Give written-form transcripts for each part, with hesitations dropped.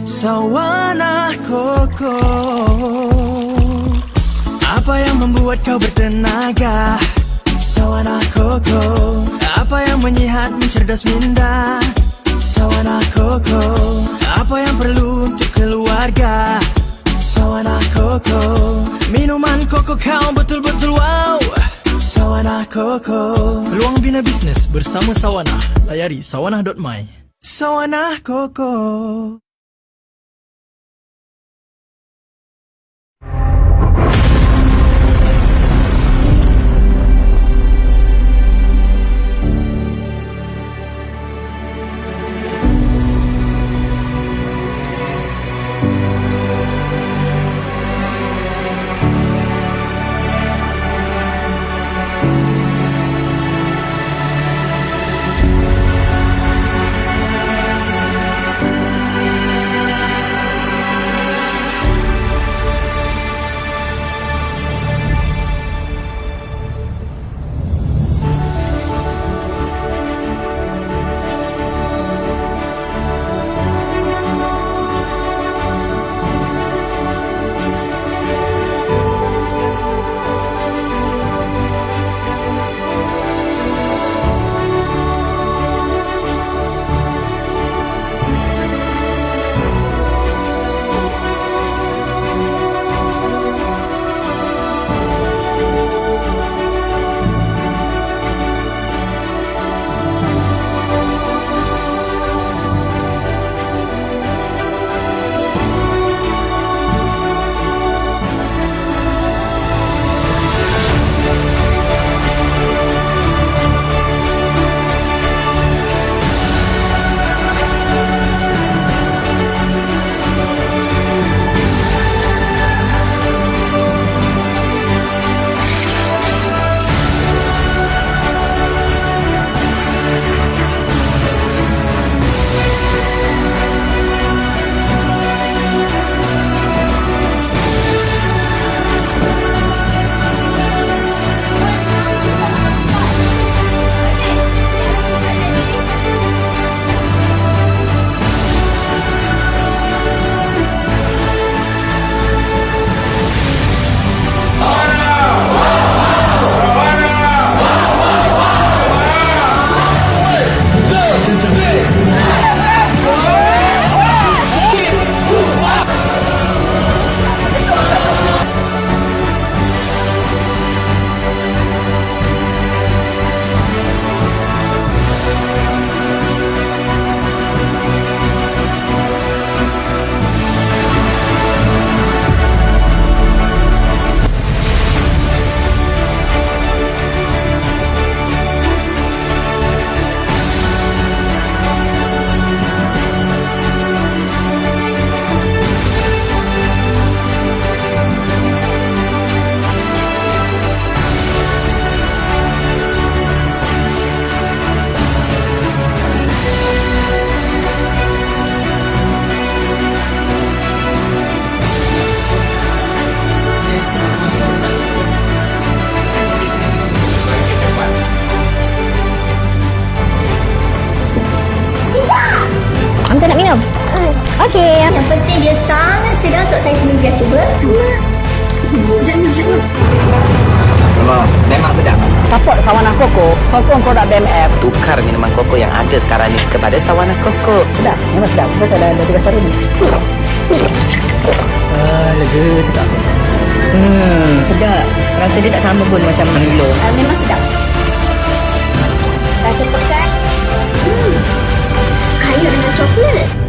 Sawanah Koko. Apa yang membuat kau bertenaga? Sawanah Koko. Apa yang menyihat, mencerdas, minda? Sawanah Koko. Apa yang perlu untuk keluarga? Sawanah Koko. Minuman koko kau betul-betul wow. Sawanah Koko. Peluang bina bisnes bersama Sawanah. Layari sawanah.my. Sawanah Koko. Macam nak minum? Okey. Yang penting dia sangat sedap. So saya sendiri dah cuba. Sedapnya macam mana? Memang sedap. Support Sawanah Koko. Sokong produk BMF. Tukar minuman koko yang ada sekarang ni kepada Sawanah Koko. Sedap. Memang sedap. Terus ada 3 separuh ni. Lega tak? Sedap. Rasa dia tak sama pun macam Milo. Memang sedap. Rasa pekat. Kaya dengan coklat.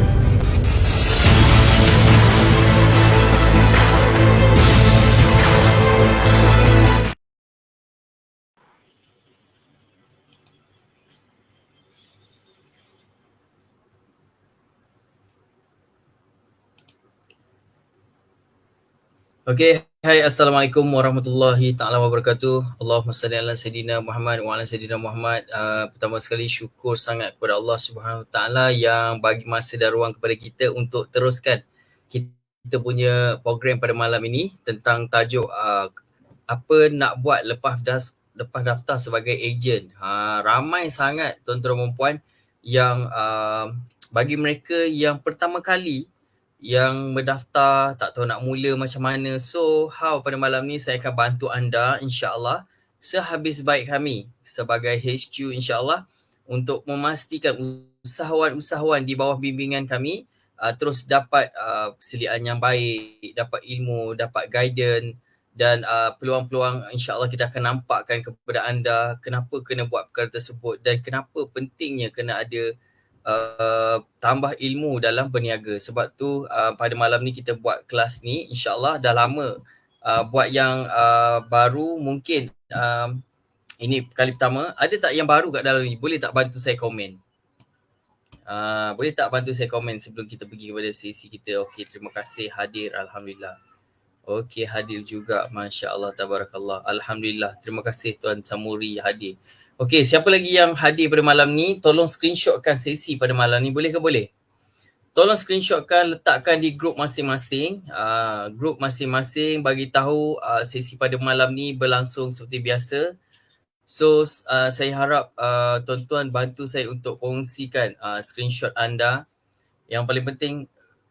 Okey, hai, Assalamualaikum warahmatullahi taala wabarakatuh. Allahumma salli ala sayyidina Muhammad wa ala sayyidina Muhammad. Pertama sekali syukur sangat kepada Allah Subhanahu taala yang bagi masa dan ruang kepada kita untuk teruskan kita punya program pada malam ini tentang tajuk apa nak buat lepas daftar sebagai ejen. Ramai sangat tuan-tuan dan puan yang bagi mereka yang pertama kali yang mendaftar, tak tahu nak mula macam mana. So, how pada malam ni saya akan bantu anda insya-Allah sehabis baik kami sebagai HQ insya-Allah untuk memastikan usahawan-usahawan di bawah bimbingan kami terus dapat persediaan yang baik, dapat ilmu, dapat guidance dan peluang-peluang insya-Allah kita akan nampakkan kepada anda kenapa kena buat perkara tersebut dan kenapa pentingnya kena ada tambah ilmu dalam berniaga. Sebab tu pada malam ni kita buat kelas ni insya-Allah dah lama buat yang baru mungkin ini kali pertama. Ada tak yang baru kat dalam ni? Boleh tak bantu saya komen? Boleh tak bantu saya komen sebelum kita pergi kepada sesi kita? Okey, terima kasih hadir. Alhamdulillah. Okey, hadir juga. Masya Allah, tabarakallah. Alhamdulillah. Terima kasih Tuan Samuri hadir. Okey, siapa lagi yang hadir pada malam ni? Tolong screenshotkan sesi pada malam ni. Boleh ke boleh? Tolong screenshotkan, letakkan di grup masing-masing. Grup masing-masing bagi tahu sesi pada malam ni berlangsung seperti biasa. So, saya harap tuan-tuan bantu saya untuk kongsikan screenshot anda. Yang paling penting,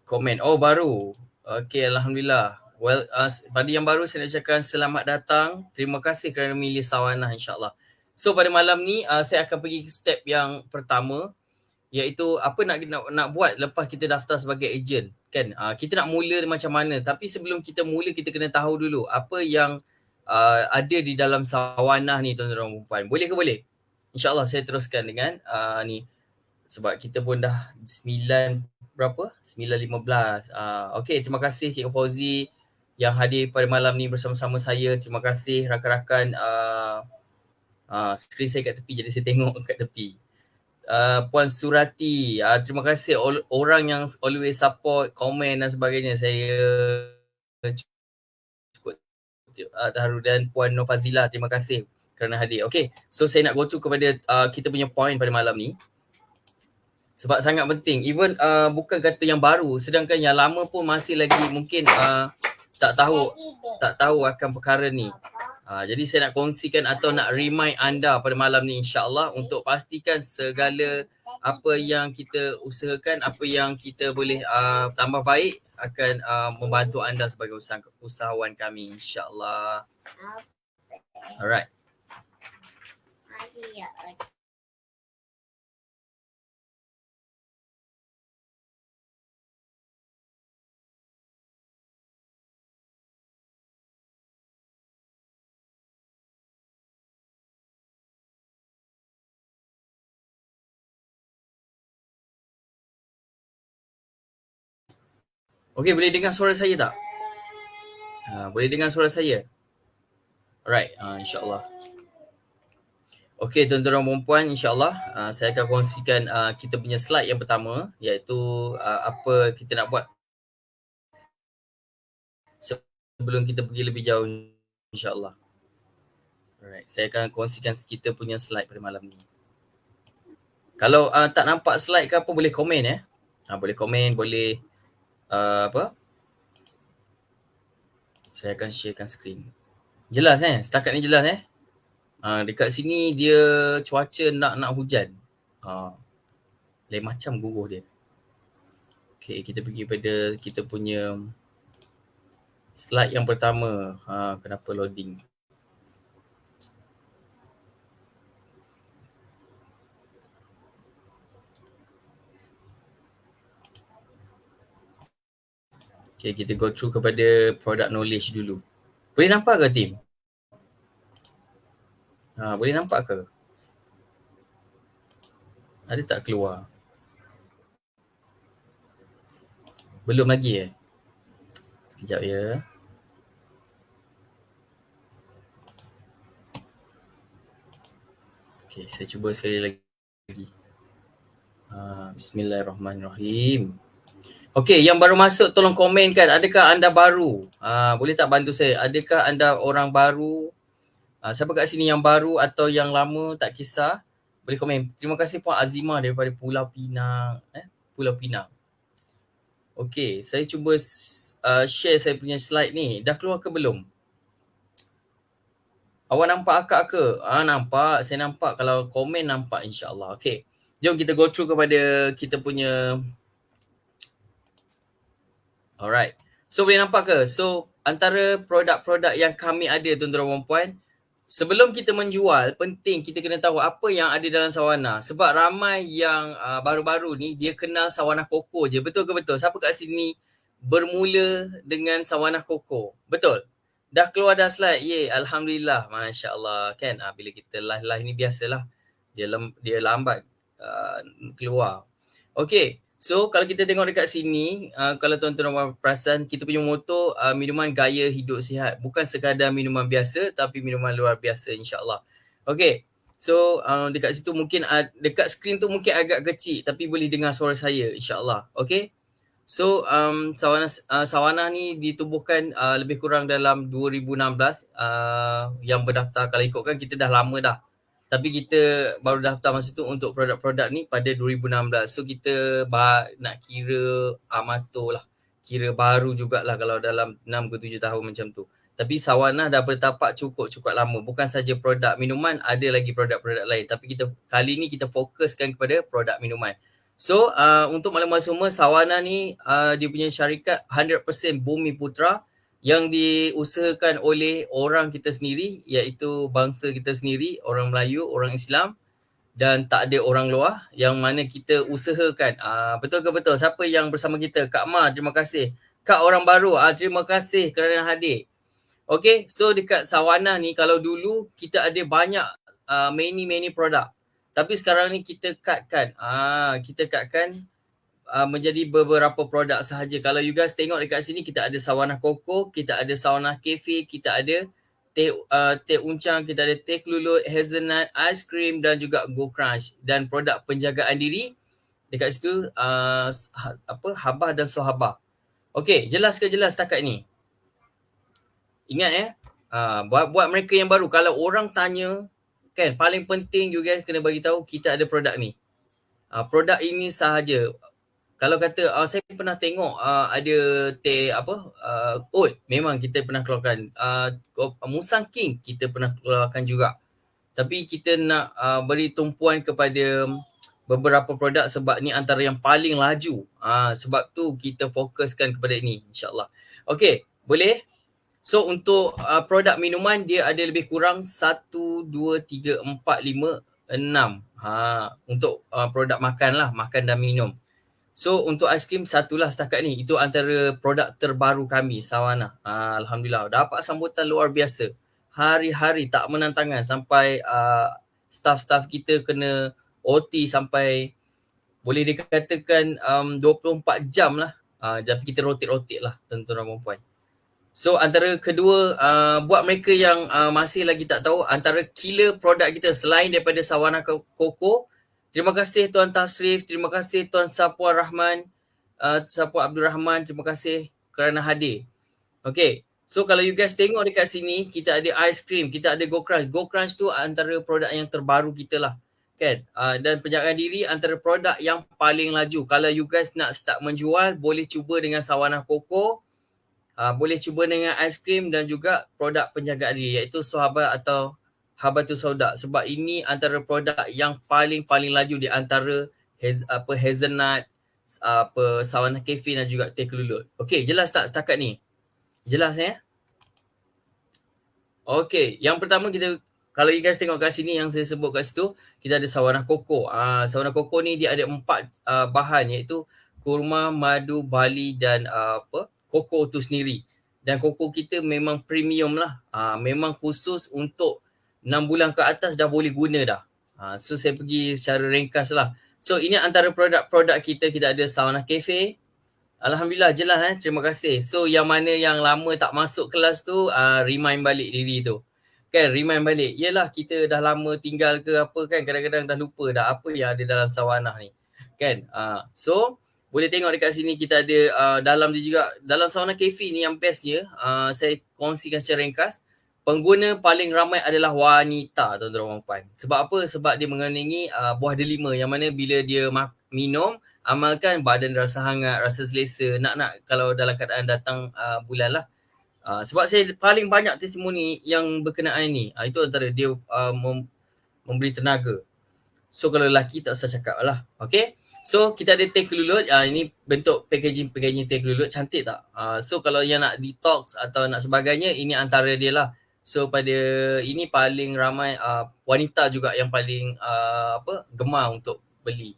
komen. Oh, baru. Okey, Alhamdulillah. Well, pada yang baru saya nak ucapkan selamat datang. Terima kasih kerana memilih Sawanah insya-Allah. So pada malam ni saya akan pergi ke step yang pertama, iaitu apa nak buat lepas kita daftar sebagai ejen kan. Kita nak mula macam mana, tapi sebelum kita mula kita kena tahu dulu apa yang ada di dalam Sawanah ni tuan-tuan dan puan. Boleh ke boleh? InsyaAllah saya teruskan dengan ni sebab kita pun dah 9.15. Okey, terima kasih Cik Fauzi yang hadir pada malam ni bersama-sama saya. Terima kasih rakan-rakan. Skrin saya kat tepi jadi saya tengok kat tepi. Puan Surati, terima kasih orang yang always support, komen dan sebagainya. Saya cukup terharu. Dan Puan Nofazila, terima kasih kerana hadir. Okay, so saya nak go to kepada kita punya point pada malam ni. Sebab sangat penting. Even bukan kata yang baru, sedangkan yang lama pun masih lagi mungkin tak tahu akan perkara ni. Jadi saya nak kongsikan atau nak remind anda pada malam ni insya-Allah untuk pastikan segala apa yang kita usahakan, apa yang kita boleh tambah baik akan membantu anda sebagai usahawan kami insya-Allah. Alright. Okey, boleh dengar suara saya tak? Boleh dengar suara saya? Alright, insyaAllah. Okey, tuan-tuan dan puan, insyaAllah saya akan kongsikan kita punya slide yang pertama, iaitu apa kita nak buat sebelum kita pergi lebih jauh insyaAllah. Alright, saya akan kongsikan kita punya slide pada malam ni. Kalau tak nampak slide ke apa, boleh komen boleh komen, boleh saya akan sharekan screen. Jelas setakat ni jelas dekat sini dia cuaca nak hujan. Lain macam guguh dia. Okay, kita pergi pada kita punya slide yang pertama. Kenapa loading? Okay, kita go through kepada product knowledge dulu. Boleh nampak ke team? Boleh nampak ke? Ada tak keluar? Belum lagi Sekejap ya. Okay, saya cuba sekali lagi. Bismillahirrahmanirrahim. Okey, yang baru masuk tolong komenkan. Adakah anda baru? Boleh tak bantu saya? Adakah anda orang baru? Siapa kat sini yang baru atau yang lama, tak kisah. Boleh komen. Terima kasih Puan Azimah daripada Pulau Pinang. Pulau Pinang. Okey, saya cuba share saya punya slide ni. Dah keluar ke belum? Awak nampak akak ke? Nampak. Saya nampak. Kalau komen nampak insyaAllah. Okey. Jom kita go through kepada kita punya Alright. So boleh nampak ke? So antara produk-produk yang kami ada tuan-tuan dan puan, sebelum kita menjual, penting kita kena tahu apa yang ada dalam sawana. Sebab ramai yang baru-baru ni dia kenal sawana koko je. Betul ke betul? Siapa kat sini bermula dengan sawana koko? Betul? Dah keluar dah slide? Ye, Alhamdulillah. Masya Allah. Kan? Bila kita live ni biasalah. Dia lambat keluar. Okay. So kalau kita tengok dekat sini, kalau tuan-tuan perasan, kita punya moto minuman gaya hidup sihat. Bukan sekadar minuman biasa tapi minuman luar biasa insyaAllah. Okay. So dekat situ mungkin, dekat skrin tu mungkin agak kecil tapi boleh dengar suara saya insyaAllah. Okay. So Sawana ni ditubuhkan lebih kurang dalam 2016. Yang berdaftar, kalau ikutkan kita dah lama dah. Tapi kita baru daftar masa tu untuk produk-produk ni pada 2016. So kita nak kira amatur lah. Kira baru jugalah kalau dalam 6 ke 7 tahun macam tu. Tapi Sawana dah bertapak cukup lama. Bukan saja produk minuman, ada lagi produk-produk lain. Tapi kali ni kita fokuskan kepada produk minuman. So untuk maklumat semua, Sawana ni dia punya syarikat 100% Bumi Putra yang diusahakan oleh orang kita sendiri, iaitu bangsa kita sendiri, orang Melayu, orang Islam, dan tak ada orang luar yang mana kita usahakan. Betul ke betul? Siapa yang bersama kita? Kak Ma, terima kasih. Kak orang baru, terima kasih kerana hadir. Okay, so dekat Sawana ni, kalau dulu kita ada banyak many produk. Tapi sekarang ni kita cutkan. Menjadi beberapa produk sahaja. Kalau you guys tengok dekat sini, kita ada Sawana Koko, kita ada Sawana Cafe, kita ada teh uncang, kita ada teh kelulut, hazelnut, ice cream dan juga Go Crunch. Dan produk penjagaan diri dekat situ Habah dan Sohabah. Okey, jelas ke jelas setakat ni? Ingat buat mereka yang baru, kalau orang tanya kan, paling penting you guys kena bagi tahu kita ada produk ni. Produk ini sahaja. Kalau kata saya pernah tengok ada teh oat, memang kita pernah keluarkan. Musang King kita pernah keluarkan juga. Tapi kita nak beri tumpuan kepada beberapa produk sebab ni antara yang paling laju. Sebab tu kita fokuskan kepada ini insyaAllah. Okey, boleh? So untuk produk minuman dia ada lebih kurang 1, 2, 3, 4, 5, 6. Untuk produk makan lah, makan dan minum. So untuk aiskrim satulah setakat ni. Itu antara produk terbaru kami, Sawana. Alhamdulillah. Dapat sambutan luar biasa. Hari-hari tak menantangan sampai staff-staff kita kena OT sampai boleh dikatakan 24 jam lah. Tapi kita rotate lah tuan-tuan dan puan. So antara kedua, buat mereka yang masih lagi tak tahu, antara killer produk kita selain daripada Sawana Koko, terima kasih Tuan Tasrif, terima kasih Tuan Sapwa Rahman, Sapwa Abdul Rahman, terima kasih kerana hadir. Okay, so kalau you guys tengok dekat sini, kita ada ice cream, kita ada Go Crunch. Go Crunch tu antara produk yang terbaru kita lah. Kan? Dan penjagaan diri antara produk yang paling laju. Kalau you guys nak start menjual, boleh cuba dengan Sawana Koko, boleh cuba dengan ice cream dan juga produk penjagaan diri, iaitu Sohabah atau Habatus Sauda. Sebab ini antara produk yang paling laju di antara hazelnut, Sawana Cafe dan juga teh kelulut. Okey, jelas tak setakat ni? Jelas Okey, yang pertama kita, kalau you guys tengok kat sini yang saya sebut kat situ, kita ada Sawana Koko. Sawana Koko ni dia ada 4 bahan, iaitu kurma, madu, barley dan koko tu sendiri. Dan koko kita memang premium lah. Memang khusus untuk 6 bulan ke atas dah boleh guna dah. So saya pergi secara ringkas lah. So ini antara produk-produk kita. Kita ada Sawana Cafe. Alhamdulillah jelas terima kasih. So yang mana yang lama tak masuk kelas tu, remind balik diri tu. Kan, remind balik. Yelah kita dah lama tinggal ke apa kan, kadang-kadang dah lupa dah apa yang ada dalam Sawana ni. Kan, so boleh tengok dekat sini kita ada dalam dia juga, dalam Sawana Cafe ni yang bestnya, saya kongsikan secara ringkas. Pengguna paling ramai adalah wanita, tuan-tuan dan puan. Sebab apa? Sebab dia mengandungi buah delima yang mana bila dia minum, amalkan badan rasa hangat, rasa selesa, nak kalau dalam keadaan datang bulan lah. Sebab saya paling banyak testimoni yang berkenaan ni. Itu antara dia memberi tenaga. So kalau lelaki tak usah cakap lah. Okay. So kita ada teh kelulut, ini bentuk packaging teh kelulut, cantik tak? So kalau yang nak detox atau nak sebagainya, ini antara dia lah. So pada ini paling ramai wanita juga yang paling gemar untuk beli.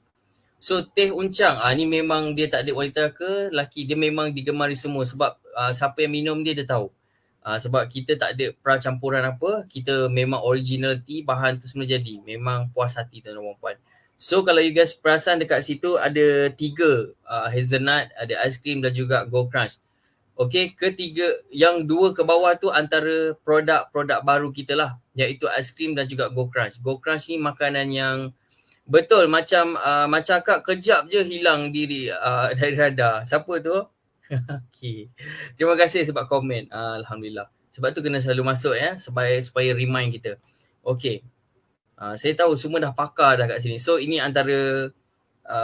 So teh uncang, ni memang dia tak ada wanita ke lelaki, dia memang digemari semua sebab siapa yang minum dia tahu. Sebab kita tak ada percampuran apa, kita memang originality, bahan tu semua jadi. Memang puas hati tuan-tuan dan puan. So kalau you guys perasan dekat situ ada 3 hazelnut, ada ice cream dan juga gold crunch. Okay, ketiga, yang 2 ke bawah tu antara produk-produk baru kita lah, iaitu ice cream dan juga gold crunch. Gold crunch ni makanan yang betul macam akak kejap je hilang diri dari radar. Siapa tu? Okay. Terima kasih sebab komen. Alhamdulillah. Sebab tu kena selalu masuk supaya remind kita. Okay. Saya tahu semua dah pakar dah kat sini. So ini antara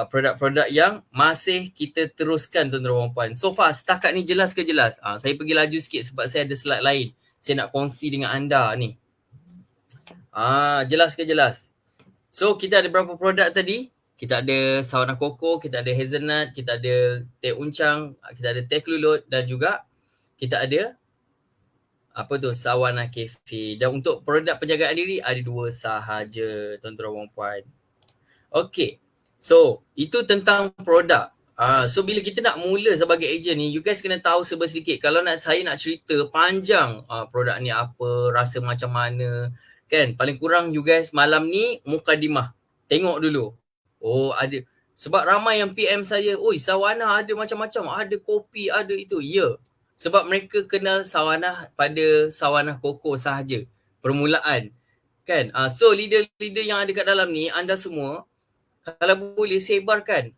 produk-produk yang masih kita teruskan tuan-tuan dan puan. So far setakat ni jelas ke jelas? Saya pergi laju sikit sebab saya ada slide lain. Saya nak kongsi dengan anda ni. Jelas ke jelas? So kita ada berapa produk tadi? Kita ada sawana koko, kita ada hazelnut, kita ada teh uncang, kita ada teh kelulut dan juga kita ada sawana cafe. Dan untuk produk penjagaan diri ada 2 sahaja tuan-tuan dan puan. Okay. So itu tentang produk. So bila kita nak mula sebagai ejen ni, you guys kena tahu sedikit. Kalau saya nak cerita panjang produk ni apa, rasa macam mana, kan? Paling kurang you guys malam ni mukadimah. Tengok dulu. Oh ada. Sebab ramai yang PM saya, oi sawana ada macam-macam, ada kopi, ada itu. Ya. Sebab mereka kenal sawana pada sawana koko sahaja. Permulaan. Kan? So leader-leader yang ada kat dalam ni, anda semua kalau boleh sebarkan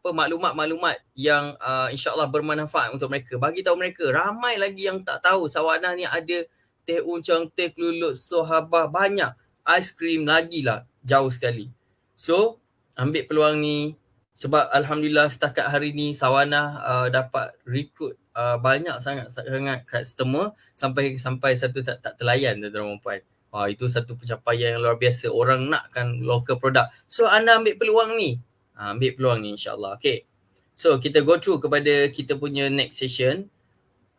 maklumat-maklumat yang insyaAllah bermanfaat untuk mereka. Bagi tahu mereka. Ramai lagi yang tak tahu sawana ni ada teh uncang, teh kelulut, sohabah, banyak. Ice cream lagi lah. Jauh sekali. So ambil peluang ni sebab Alhamdulillah setakat hari ni sawana dapat rekrut banyak sangat customer sampai satu tak terlayan tuan-tuan dan puan. Itu satu pencapaian yang luar biasa. Orang nakkan local product. So anda ambil peluang ni. Ambil peluang ni insyaAllah. Okay. So kita go through kepada kita punya next session.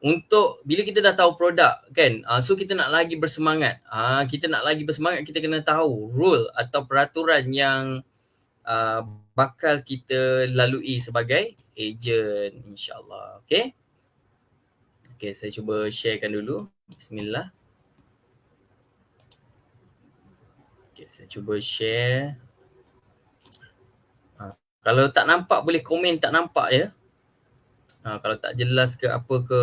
Untuk bila kita dah tahu produk kan, so kita nak lagi bersemangat. Kita kena tahu rule atau peraturan yang bakal kita lalui sebagai ejen insyaAllah. Okay. Okay, saya cuba sharekan dulu. Bismillah. Okay, saya cuba share. Kalau tak nampak boleh komen tak nampak ya. Kalau tak jelas ke apa ke.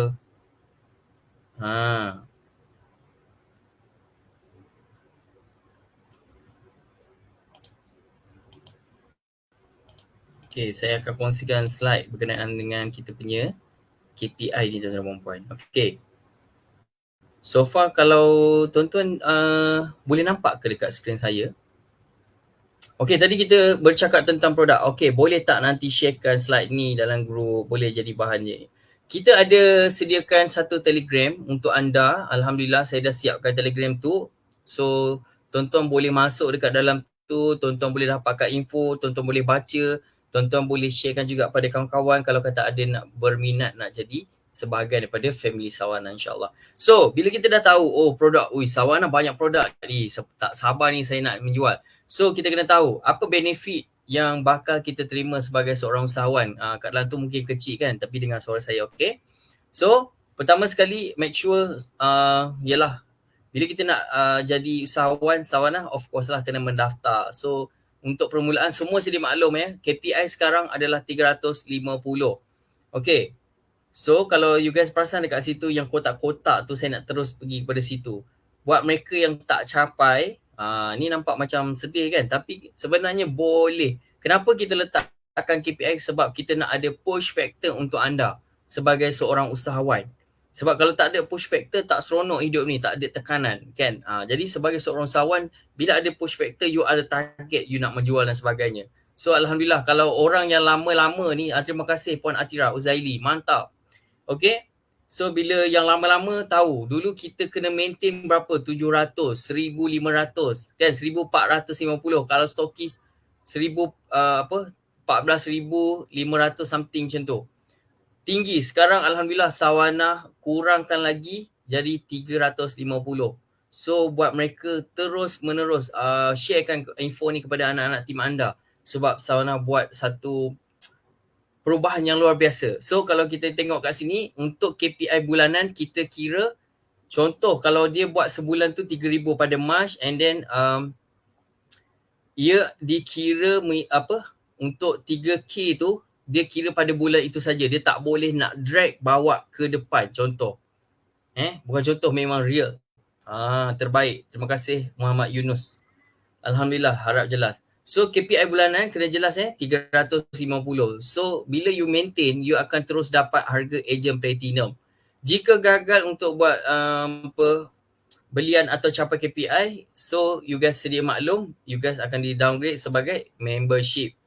Okay, saya akan kongsikan slide berkenaan dengan kita punya KPI ni tuan-tuan dan puan. Okay. So far kalau tuan-tuan boleh nampak ke dekat skrin saya? Okay, tadi kita bercakap tentang produk. Okay, boleh tak nanti sharekan slide ni dalam group? Boleh jadi bahannya. Kita ada sediakan satu Telegram untuk anda. Alhamdulillah saya dah siapkan Telegram tu. So tuan-tuan boleh masuk dekat dalam tu. Tuan-tuan boleh dapatkan info. Tuan-tuan boleh baca. Tuan-tuan boleh sharekan juga pada kawan-kawan kalau kata ada nak berminat nak jadi sebahagian daripada family sawana insyaAllah. So bila kita dah tahu produk, sawana banyak produk ni, tak sabar ni saya nak menjual. So kita kena tahu apa benefit yang bakal kita terima sebagai seorang usahawan. Kat dalam tu mungkin kecil kan, tapi dengan suara saya, okay. So pertama sekali make sure ialah bila kita nak jadi usahawan sawana, of course lah kena mendaftar. So untuk permulaan semua sedia maklum KPI sekarang adalah 350. Okay. So kalau you guys perasan dekat situ yang kotak-kotak tu saya nak terus pergi kepada situ. Buat mereka yang tak capai, ni nampak macam sedih kan, tapi sebenarnya boleh. Kenapa kita letakkan KPI? Sebab kita nak ada push factor untuk anda sebagai seorang usahawan. Sebab kalau tak ada push factor, tak seronok hidup ni, tak ada tekanan kan. Jadi sebagai seorang usahawan, bila ada push factor, you ada target, you nak menjual dan sebagainya. So Alhamdulillah kalau orang yang lama-lama ni, terima kasih Puan Atira Uzaili, mantap. Okay. So bila yang lama-lama tahu, dulu kita kena maintain berapa? 700, 1500 kan, 1450. Kalau stokis 1000 14,500 something macam tu. Tinggi. Sekarang Alhamdulillah Sawana kurangkan lagi jadi 350. So buat mereka terus menerus sharekan info ni kepada anak-anak tim anda. Sebab Sawana buat satu perubahan yang luar biasa. So kalau kita tengok kat sini, untuk KPI bulanan kita kira, contoh kalau dia buat sebulan tu 3,000 pada March, and then ia dikira untuk 3K tu dia kira pada bulan itu saja. Dia tak boleh nak drag bawa ke depan. Contoh. Bukan contoh, memang real. Terbaik. Terima kasih Muhammad Yunus. Alhamdulillah, harap jelas. So KPI bulanan kena jelas 350. So bila you maintain, you akan terus dapat harga ejen platinum. Jika gagal untuk buat belian atau capai KPI, so you guys sedia maklum, you guys akan di downgrade sebagai membership.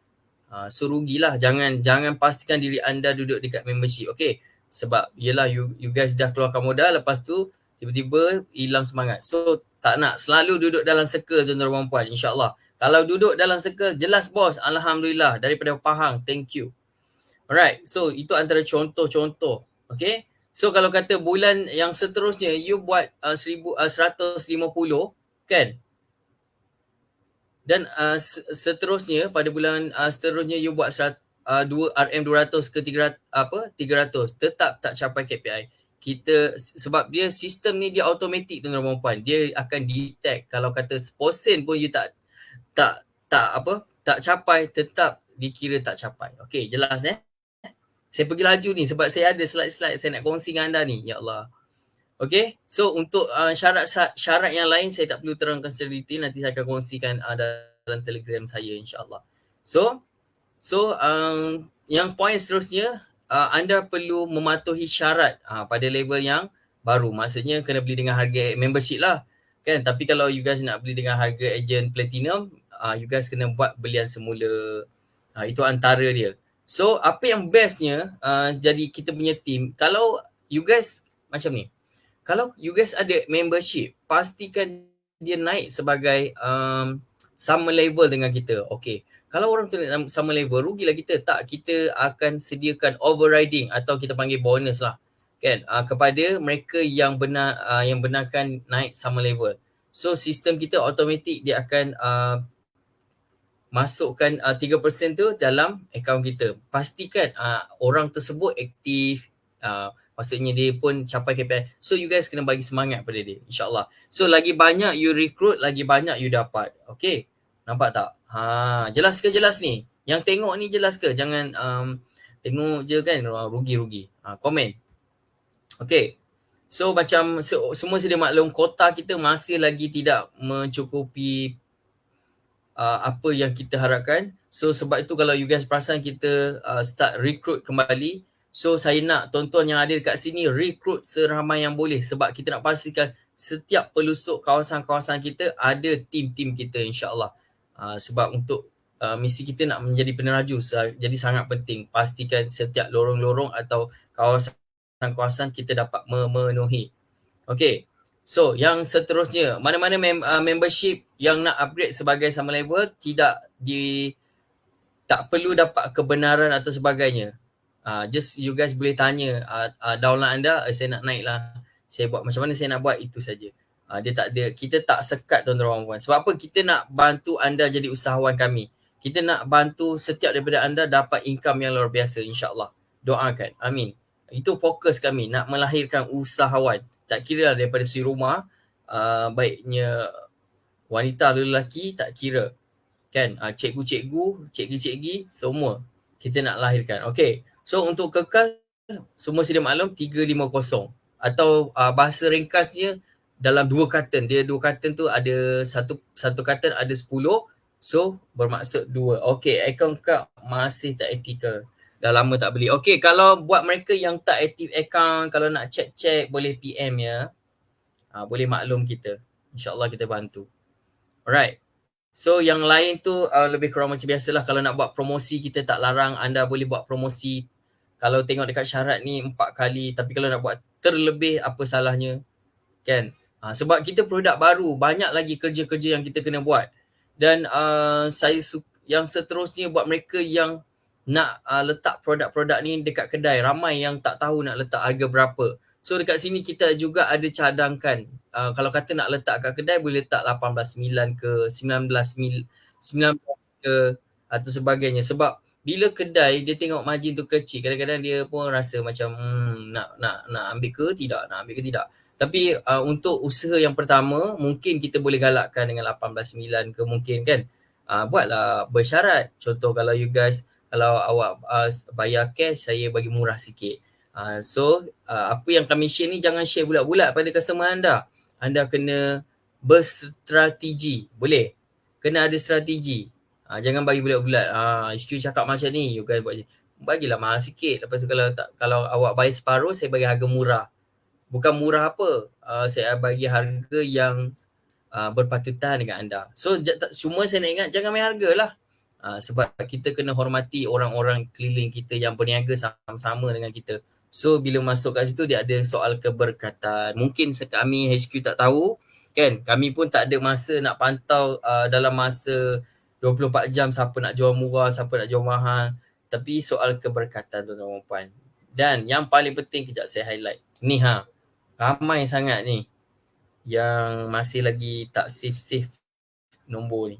So rugilah. Jangan pastikan diri anda duduk dekat membership. Okay. Sebab yelah you guys dah keluarkan modal, lepas tu tiba-tiba hilang semangat. So tak nak selalu duduk dalam circle tuan-tuan dan puan, insyaAllah. Kalau duduk dalam circle, jelas bos, Alhamdulillah, daripada Pahang, thank you. Alright, so itu antara contoh-contoh. Okay. So kalau kata bulan yang seterusnya you buat 150 kan, dan seterusnya pada bulan seterusnya you buat 2 RM200 ke 300, tetap tak capai KPI. Kita sebab dia sistem ni dia automatik tuan-tuan dan puan. Dia akan detect kalau kata 1% pun you tak capai, tetap dikira tak capai. Okey, jelas Saya pergi laju ni sebab saya ada slide-slide saya nak kongsi dengan anda ni. Ya Allah. Okay, so untuk syarat yang lain saya tak perlu terangkan secara detail, nanti saya akan kongsikan dalam Telegram saya insyaAllah. So yang poin seterusnya, anda perlu mematuhi syarat pada level yang baru. Maksudnya kena beli dengan harga membership lah kan. Tapi kalau you guys nak beli dengan harga ejen platinum, you guys kena buat belian semula. Itu antara dia. So apa yang bestnya jadi kita punya team, kalau you guys macam ni, kalau you guys ada membership, pastikan dia naik sebagai sama level dengan kita. Okay. Kalau orang tu sama level, rugilah kita. Tak, kita akan sediakan overriding atau kita panggil bonus lah kan, kepada mereka yang benarkan naik sama level. So sistem kita automatik dia akan masukkan 3% tu dalam akaun kita. Pastikan orang tersebut aktif, maksudnya dia pun capai KPI. So you guys kena bagi semangat pada dia, insyaAllah. So lagi banyak you recruit, lagi banyak you dapat. Okay, nampak tak? Jelas ke jelas ni? Yang tengok ni jelas ke? Jangan tengok je kan, rugi-rugi. Komen. Okay. So macam semua sedia maklum, kota kita masih lagi tidak mencukupi apa yang kita harapkan. So sebab itu kalau you guys perasan kita start recruit kembali. So saya nak tuan-tuan yang ada dekat sini recruit seramai yang boleh, sebab kita nak pastikan setiap pelusuk kawasan-kawasan kita ada tim-tim kita insyaAllah. Sebab untuk misi kita nak menjadi peneraju, jadi sangat penting pastikan setiap lorong-lorong atau kawasan-kawasan kita dapat memenuhi. Okay. So yang seterusnya, mana-mana membership yang nak upgrade sebagai sama level tak perlu dapat kebenaran atau sebagainya. Just you guys boleh tanya download anda, saya nak naik lah, saya buat macam mana saya nak buat, itu saja. Dia tak ada, kita tak sekat tuan-tuan dan puan. Sebab apa? Kita nak bantu anda jadi usahawan kami. Kita nak bantu setiap daripada anda dapat income yang luar biasa insyaAllah. Doakan. Amin. Itu fokus kami, nak melahirkan usahawan. Tak kira daripada si rumah, baiknya wanita atau lelaki, tak kira. Kan? Cikgu-cikgu, cikgu-cikgi, semua kita nak lahirkan. Okay. So untuk kekal, semua sedia maklum 350. Atau bahasa ringkasnya dalam 2 carton. Dia 2 carton tu ada satu carton ada 10. So bermaksud 2. Okay, account card masih tak ethical. Dah lama tak beli. Okay, kalau buat mereka yang tak aktif account, kalau nak check boleh PM ya. Boleh maklum kita. InsyaAllah kita bantu. Alright. So yang lain tu lebih kurang macam biasalah. Kalau nak buat promosi, kita tak larang anda boleh buat promosi. Kalau tengok dekat syarat ni 4 kali. Tapi kalau nak buat terlebih, apa salahnya? Kan? Sebab kita produk baru, banyak lagi kerja-kerja yang kita kena buat. Dan yang seterusnya buat mereka yang nak letak produk-produk ni dekat kedai. Ramai yang tak tahu nak letak harga berapa. So dekat sini kita juga ada cadangkan. Kalau kata nak letak kat kedai boleh letak 18.9 ke 19 ke atau sebagainya. Sebab bila kedai dia tengok margin tu kecil, kadang-kadang dia pun rasa macam nak ambil ke tidak, Tapi untuk usaha yang pertama mungkin kita boleh galakkan dengan 18.9 ke mungkin kan. Buatlah bersyarat. Contoh kalau awak bayar cash, saya bagi murah sikit. So apa yang kami share ni jangan share bulat-bulat pada customer anda. Anda kena berstrategi. Boleh? Kena ada strategi. Jangan bagi bulat-bulat. HQ cakap macam ni, you guys buat je. Bagilah mahal sikit. Lepas tu kalau awak bayar separuh, saya bagi harga murah. Bukan murah apa. Saya bagi harga yang berpatutan dengan anda. So cuma saya nak ingat jangan main harga lah. Sebab kita kena hormati orang-orang keliling kita yang berniaga sama-sama dengan kita. So bila masuk kat situ dia ada soal keberkatan. Mungkin kami HQ tak tahu kan. Kami pun tak ada masa nak pantau dalam masa 24 jam siapa nak jual murah, siapa nak jual mahal. Tapi soal keberkatan tuan-tuan dan puan. Dan yang paling penting kejap saya highlight. Ni ramai sangat ni yang masih lagi tak save nombor ni.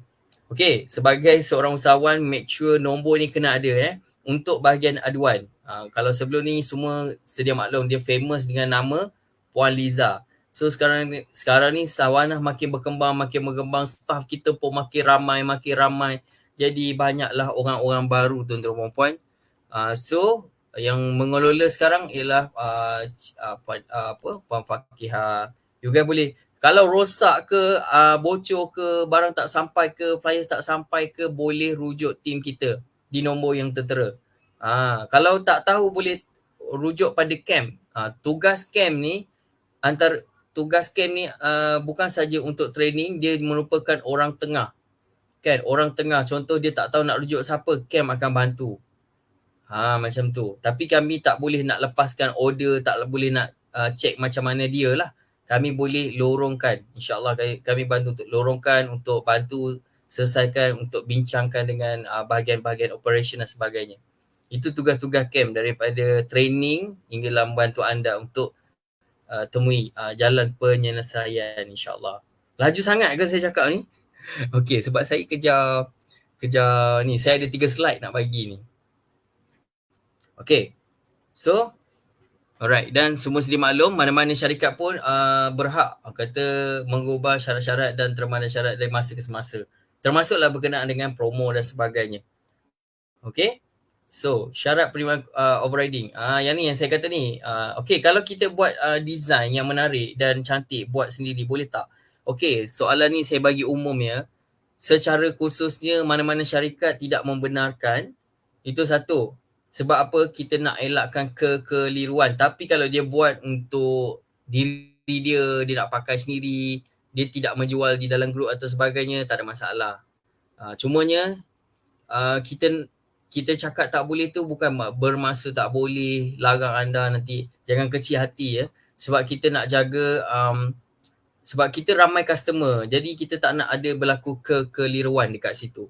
Okay, sebagai seorang usahawan, make sure nombor ni kena ada untuk bahagian aduan. Kalau sebelum ni semua sedia maklum dia famous dengan nama Puan Liza. So sekarang ni Sawanah makin berkembang, staff kita pun makin ramai. Jadi banyaklah orang-orang baru tuan-tuan dan puan. So yang mengelola sekarang ialah Puan Fakihah. You guys boleh, kalau rosak ke, bocor ke, barang tak sampai ke, flyers tak sampai ke, boleh rujuk tim kita di nombor yang tertera. Kalau tak tahu boleh rujuk pada camp. Tugas camp ni bukan saja untuk training, dia merupakan orang tengah. Kan, orang tengah. Contoh dia tak tahu nak rujuk siapa, camp akan bantu. Macam tu. Tapi kami tak boleh nak lepaskan order, tak boleh nak check macam mana dia lah. Kami boleh lorongkan. InsyaAllah kami bantu untuk lorongkan, untuk bantu selesaikan, untuk bincangkan dengan bahagian-bahagian operation dan sebagainya. Itu tugas-tugas camp, daripada training hinggalah membantu anda untuk temui jalan penyelesaian insyaAllah. Laju sangat ke saya cakap ni? Okey, sebab saya kejar ni. Saya ada 3 slide nak bagi ni. Okey. So alright, dan semua sedia maklum mana-mana syarikat pun berhak kata mengubah syarat-syarat dan terma syarat dari masa ke semasa. Termasuklah berkenaan dengan promo dan sebagainya. Okay. So syarat penerimaan overriding. Yang ni yang saya kata ni. Okay, kalau kita buat design yang menarik dan cantik, buat sendiri boleh tak? Okay, soalan ni saya bagi umum ya. Secara khususnya mana-mana syarikat tidak membenarkan. Itu satu. Sebab apa? Kita nak elakkan kekeliruan. Tapi kalau dia buat untuk diri dia nak pakai sendiri, dia tidak menjual di dalam grup atau sebagainya, tak ada masalah. Cumanya kita cakap tak boleh tu bukan bermaksud tak boleh larang anda nanti. Jangan kecil hati ya. Sebab kita nak jaga, sebab kita ramai customer. Jadi kita tak nak ada berlaku kekeliruan dekat situ.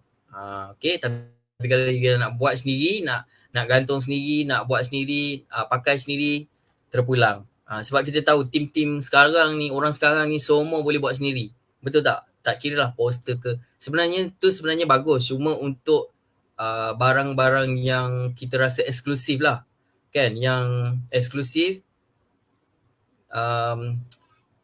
Okay, tapi kalau kita nak buat sendiri, nak gantung sendiri, nak buat sendiri, pakai sendiri, terpulang. Sebab kita tahu tim-tim sekarang ni, orang sekarang ni semua boleh buat sendiri. Betul tak? Tak kira lah poster ke. Sebenarnya bagus. Cuma untuk barang-barang yang kita rasa eksklusif lah. Kan? Yang eksklusif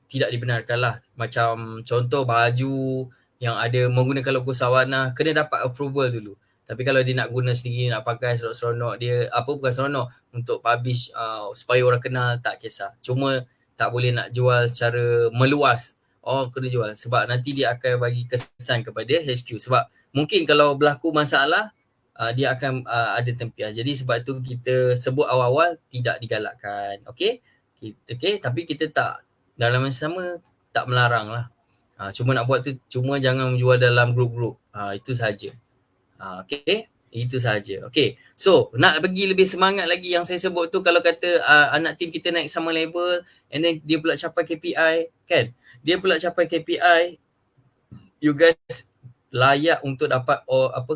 tidak dibenarkan lah. Macam contoh baju yang ada menggunakan logo Sawanah, kena dapat approval dulu. Tapi kalau dia nak guna sendiri, nak pakai seronok dia, bukan seronok, untuk publish supaya orang kenal, tak kisah. Cuma tak boleh nak jual secara meluas. Kena jual. Sebab nanti dia akan bagi kesan kepada HQ. Sebab mungkin kalau berlaku masalah, dia akan ada tempias. Jadi sebab tu kita sebut awal-awal tidak digalakkan. Okay? Tapi kita tak, dalam masa sama, tak melarang lah. Cuma nak buat tu, cuma jangan menjual dalam grup-grup. Itu sahaja. Okay, itu sahaja. Okay, so nak bagi lebih semangat lagi yang saya sebut tu, kalau kata anak tim kita naik sama level and then dia pula capai KPI kan, you guys layak untuk dapat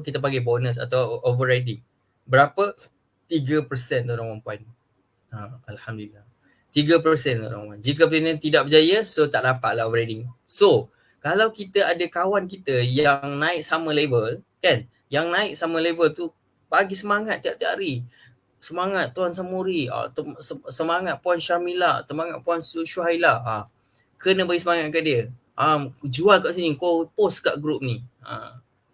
kita panggil bonus atau overriding. berapa? 3% tuan-tuan dan puan. Alhamdulillah. 3% tuan-tuan dan puan. Jika planner tidak berjaya, so tak dapatlah overriding. So, kalau kita ada kawan kita yang naik sama level, kan? Yang naik sama level tu bagi semangat tiap-tiap hari. Semangat Tuan Samuri, semangat Puan Syamila, semangat Puan Syuhaila. Kena bagi semangat kat dia. Jual kat sini, kau post kat grup ni.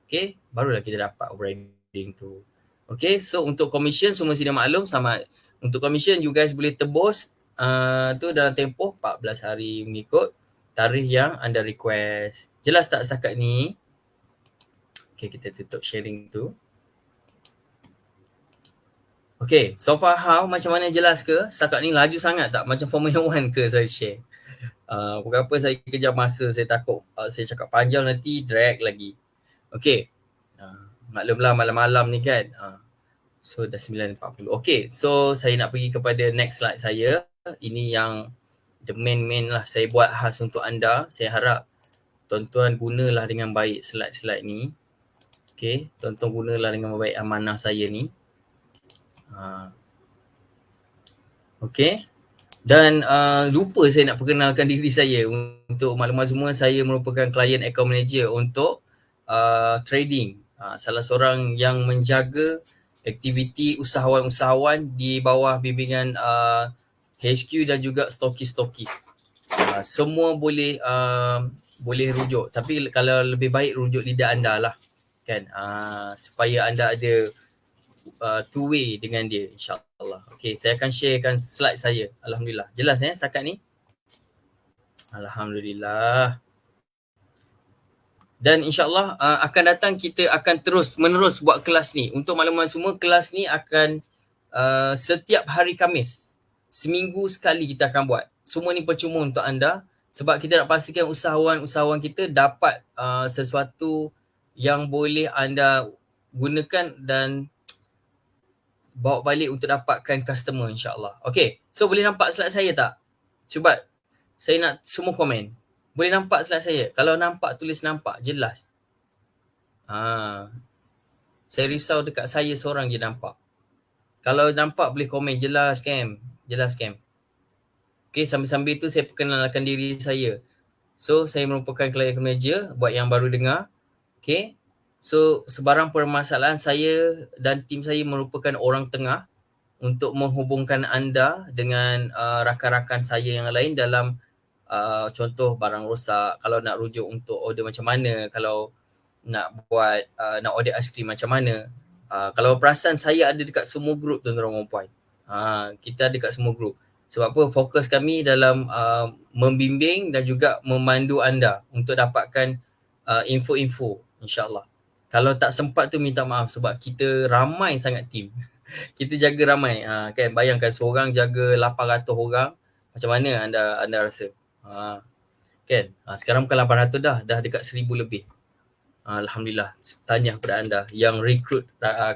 Okay, barulah kita dapat overriding tu. Okay, so untuk commission semua sedia maklum sama. Untuk commission you guys boleh tebus tu dalam tempoh 14 hari mengikut tarikh yang anda request. Jelas tak setakat ni? Okay, kita tutup sharing tu. Okay, so far how? Macam mana, jelas ke? Setakat ni laju sangat tak? Macam Formula 1 ke saya share? Berapa saya kejar masa, saya takut saya cakap panjang nanti drag lagi. Okay, maklumlah malam-malam ni kan. So dah 9.40. Okay, so saya nak pergi kepada next slide saya. Ini yang the main lah saya buat khas untuk anda. Saya harap tuan-tuan gunalah dengan baik slide-slide ni. Okay, tuan-tuan gunalah dengan baik amanah saya ni. Okay. Dan lupa saya nak perkenalkan diri saya. Untuk maklumat semua, saya merupakan client account manager untuk trading. Salah seorang yang menjaga aktiviti usahawan-usahawan di bawah bimbingan HQ dan juga stokis-stokis. Semua boleh rujuk, tapi kalau lebih baik rujuk lidah anda lah kan, supaya anda ada two way dengan dia, insyaAllah. Okay, saya akan sharekan slide saya. Alhamdulillah, jelas setakat ni? Alhamdulillah. Dan insyaAllah akan datang kita akan terus menerus buat kelas ni. Untuk makluman semua, kelas ni akan setiap hari Khamis. Seminggu sekali kita akan buat. Semua ni percuma untuk anda sebab kita nak pastikan usahawan-usahawan kita dapat sesuatu yang boleh anda gunakan dan bawa balik untuk dapatkan customer, insyaAllah. Okay, so boleh nampak slide saya tak? Cuba, saya nak semua komen. Boleh nampak slide saya? Kalau nampak, tulis nampak, jelas. Saya risau dekat saya seorang je nampak. Kalau nampak boleh komen, jelas Cam. Jelas Cam. Okay, sambil-sambil tu saya perkenalkan diri saya. So, saya merupakan client manager buat yang baru dengar. Okay. So, sebarang permasalahan, saya dan tim saya merupakan orang tengah untuk menghubungkan anda dengan rakan-rakan saya yang lain dalam contoh barang rosak, kalau nak rujuk untuk order macam mana, kalau nak buat nak order aiskrim macam mana. Kalau perasan, saya ada dekat semua grup tuan-tuan dan puan. Kita ada dekat semua grup. Sebab apa? Fokus kami dalam membimbing dan juga memandu anda untuk dapatkan info-info, insyaAllah. Kalau tak sempat tu minta maaf sebab kita ramai sangat tim. Kita jaga ramai. Kan, bayangkan seorang jaga 800 orang. Macam mana anda rasa? Kan? Sekarang bukan 800 dah dekat 1000 lebih. Alhamdulillah. Tahniah kepada anda yang rekrut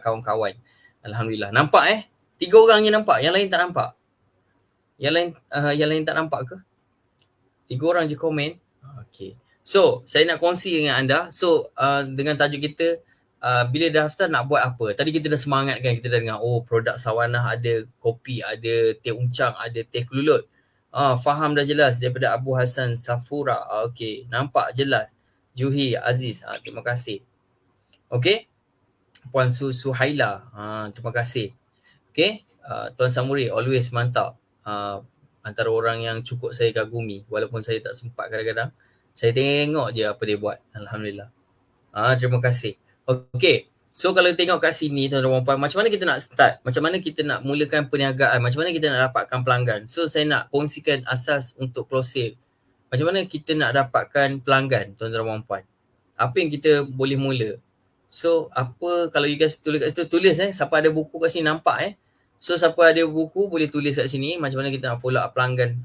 kawan-kawan. Alhamdulillah. Nampak 3 orang je nampak, yang lain tak nampak. Yang lain tak nampak ke? 3 orang je komen. Okay. So, saya nak kongsi dengan anda. So, dengan tajuk kita, bila daftar nak buat apa? Tadi kita dah semangat kan, kita dah dengar, produk Sawanah ada kopi, ada teh uncang, ada teh kelulut. Faham dah jelas daripada Abu Hassan Safura. Okay, nampak jelas. Juhi Aziz, terima kasih. Okay, Puan Suhaila, terima kasih. Okay, Tuan Samuri, always mantap. Antara orang yang cukup saya kagumi, walaupun saya tak sempat kadang-kadang. Saya tengok je apa dia buat. Alhamdulillah. Terima kasih. Okay. So kalau tengok kat sini tuan-tuan dan puan, macam mana kita nak start? Macam mana kita nak mulakan perniagaan? Macam mana kita nak dapatkan pelanggan? So saya nak kongsikan asas untuk close sale. Macam mana kita nak dapatkan pelanggan tuan-tuan dan puan? Apa yang kita boleh mula? So apa, kalau you guys tulis kat situ, tulis siapa ada buku kat sini nampak So siapa ada buku boleh tulis kat sini macam mana kita nak follow up pelanggan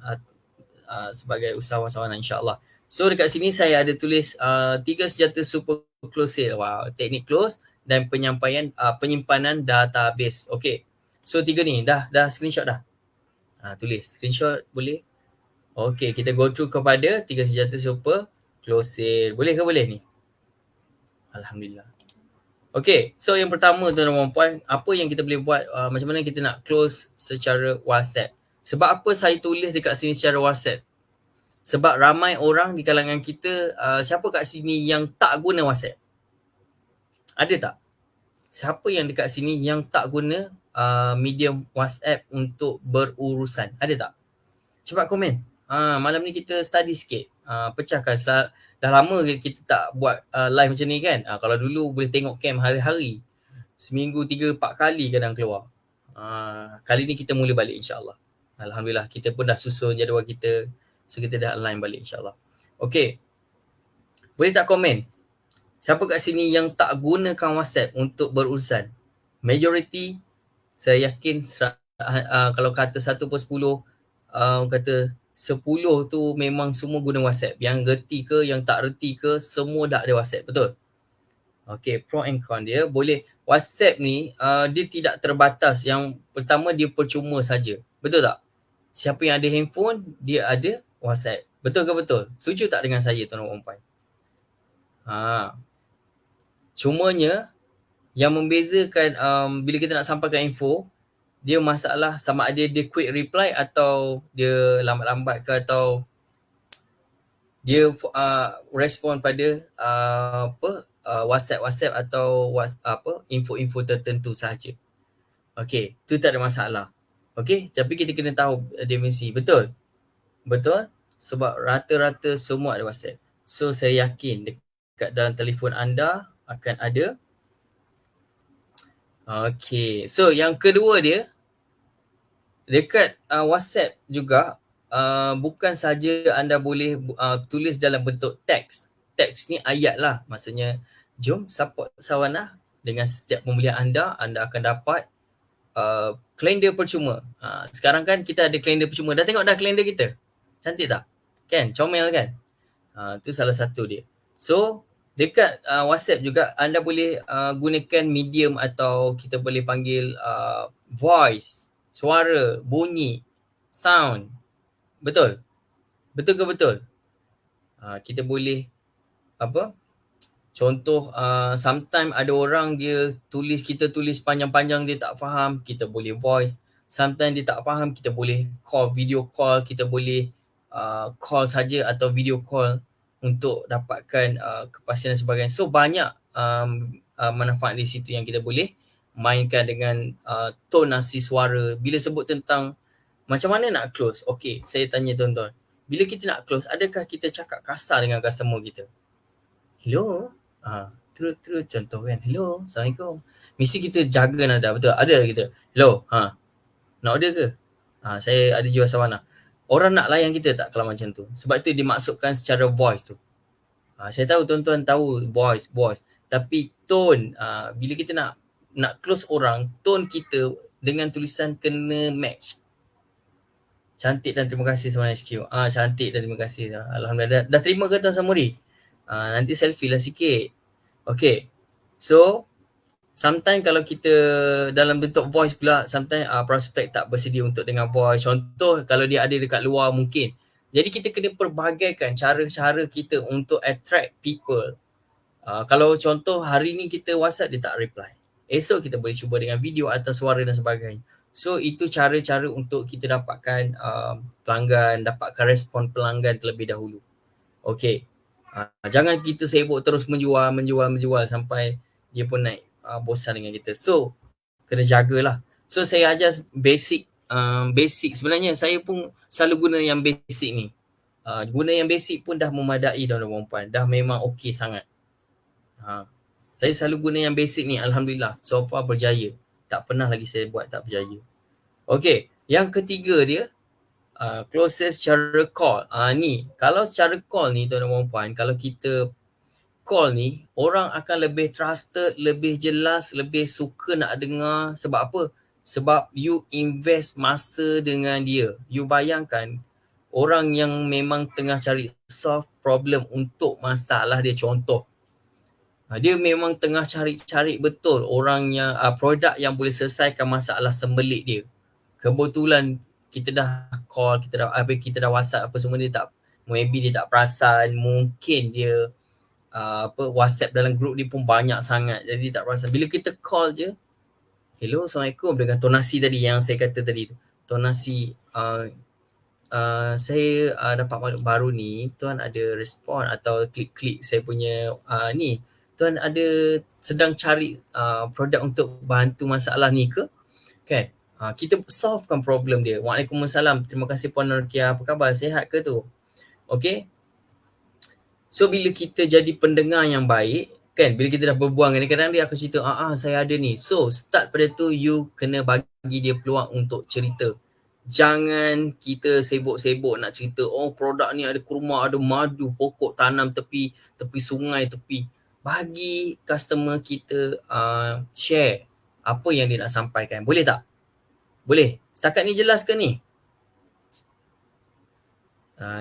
sebagai usahawan-usahawan, insyaAllah. So dekat sini saya ada tulis 3 senjata super close sale. Wow, teknik close dan penyimpanan database. Okay. So 3 ni dah screenshot dah. Tulis screenshot boleh. Okay, kita go through kepada 3 senjata super close sale. Boleh ke boleh ni? Alhamdulillah. Okay, so yang pertama tuan-tuan dan puan, apa yang kita boleh buat, macam mana kita nak close secara WhatsApp. Sebab apa saya tulis dekat sini secara WhatsApp? Sebab ramai orang di kalangan kita, siapa kat sini yang tak guna WhatsApp? Ada tak? Siapa yang dekat sini yang tak guna medium WhatsApp untuk berurusan? Ada tak? Cepat komen. Malam ni kita study sikit. Pecahkan. Dah lama kita tak buat live macam ni kan. Kalau dulu boleh tengok cam hari-hari. Seminggu 3-4 kali kadang keluar. Kali ni kita mula balik insyaAllah. Alhamdulillah kita pun dah susun jadual kita. So kita dah align balik insyaAllah. Okay. Boleh tak komen? Siapa kat sini yang tak gunakan WhatsApp untuk berurusan? Majority, saya yakin kalau kata 1/10, kata 10 tu memang semua guna WhatsApp. Yang reti ke, yang tak reti ke, semua dah ada WhatsApp. Betul? Okay, pro and con dia. Boleh, WhatsApp ni dia tidak terbatas. Yang pertama dia percuma saja. Betul tak? Siapa yang ada handphone, dia ada WhatsApp. Betul ke betul? Setuju tak dengan saya tuan-tuan dan puan? Cumanya yang membezakan bila kita nak sampaikan info, dia masalah sama ada dia quick reply atau dia lambat-lambat ke, atau dia respon pada WhatsApp atau info-info tertentu sahaja. Okey, tu tak ada masalah. Okey, tapi kita kena tahu dimensi. Betul? Betul? Sebab rata-rata semua ada WhatsApp. So saya yakin dekat dalam telefon anda akan ada. Okay, so yang kedua dia, dekat WhatsApp juga bukan saja anda boleh tulis dalam bentuk teks. Teks ni ayat lah, maksudnya jom support Sawanah dengan setiap pembelian anda akan dapat kalender percuma. Sekarang kan kita ada kalender percuma. Dah tengok dah kalender kita? Cantik tak? Kan? Comel kan? Tu salah satu dia. So dekat WhatsApp juga anda boleh gunakan medium atau kita boleh panggil voice, suara, bunyi, sound. Betul? Betul ke betul? Kita boleh contoh sometimes ada orang dia kita tulis panjang-panjang dia tak faham, kita boleh voice. Sometimes dia tak faham, kita boleh call, video call, kita boleh call saja atau video call untuk dapatkan kepastian dan sebagainya. So banyak manfaat di situ yang kita boleh mainkan dengan tonasi suara. Bila sebut tentang macam mana nak close, okay, saya tanya tuan-tuan, bila kita nak close, adakah kita cakap kasar dengan customer kita? Hello? Terus contoh kan, hello, Assalamualaikum. Mesti kita jaga nada, betul? Ada kita, hello, nak order ke? Saya ada jual Sawanah. Orang nak layan kita tak kalau macam tu? Sebab tu dimaksudkan secara voice tu. Saya tahu tuan-tuan tahu voice. Tapi tone, bila kita nak close orang, tone kita dengan tulisan kena match. Cantik dan terima kasih Sawanah HQ. Cantik dan terima kasih. Alhamdulillah. Dah terima ke Tuan Samuri? Nanti selfie lah sikit. Okay. So, sometimes kalau kita dalam bentuk voice pula, sometimes prospek tak bersedia untuk dengar voice. Contoh kalau dia ada dekat luar mungkin. Jadi kita kena perbagaikan cara-cara kita untuk attract people. Kalau contoh hari ni kita WhatsApp dia tak reply. Esok kita boleh cuba dengan video atau suara dan sebagainya. So itu cara-cara untuk kita dapatkan pelanggan, dapatkan respon pelanggan terlebih dahulu. Okay. Jangan kita sibuk terus menjual sampai dia pun naik bosan dengan kita. So kena jagalah. So saya ajar basic. Sebenarnya saya pun selalu guna yang basic ni. Guna yang basic pun dah memadai tuan-tuan dan puan. Dah memang okey sangat. Saya selalu guna yang basic ni, alhamdulillah. So far berjaya. Tak pernah lagi saya buat tak berjaya. Okey, yang ketiga dia closes secara call. Ni, kalau secara call ni tuan-tuan dan puan, kalau kita call ni, orang akan lebih trusted, lebih jelas, lebih suka nak dengar. Sebab apa? Sebab you invest masa dengan dia. You bayangkan orang yang memang tengah cari solve problem untuk masalah dia, contoh. Dia memang tengah cari betul orang yang produk yang boleh selesaikan masalah sembelit dia. Kebetulan kita dah call, kita dah WhatsApp apa semua, dia tak, maybe dia tak perasan, mungkin dia WhatsApp dalam group ni pun banyak sangat. Jadi tak perasan. Bila kita call je, hello, Assalamualaikum, dengan tonasi tadi yang saya kata tadi tu. Tonasi, saya dapat maklumat baru ni, tuan ada respon atau klik-klik saya punya ni. Tuan ada sedang cari produk untuk bantu masalah ni ke? Kan? Kita solvekan problem dia. Waalaikumsalam. Terima kasih Puan Norkia. Apa khabar? Sihat ke tu? Okay? So bila kita jadi pendengar yang baik, kan, bila kita dah berbual, kadang-kadang dia akan cerita, saya ada ni. So start pada tu, you kena bagi dia peluang untuk cerita. Jangan kita sibuk-sibuk nak cerita, produk ni ada kurma, ada madu, pokok tanam tepi sungai, tepi. Bagi customer kita share apa yang dia nak sampaikan. Boleh tak? Boleh? Setakat ni jelas ke ni?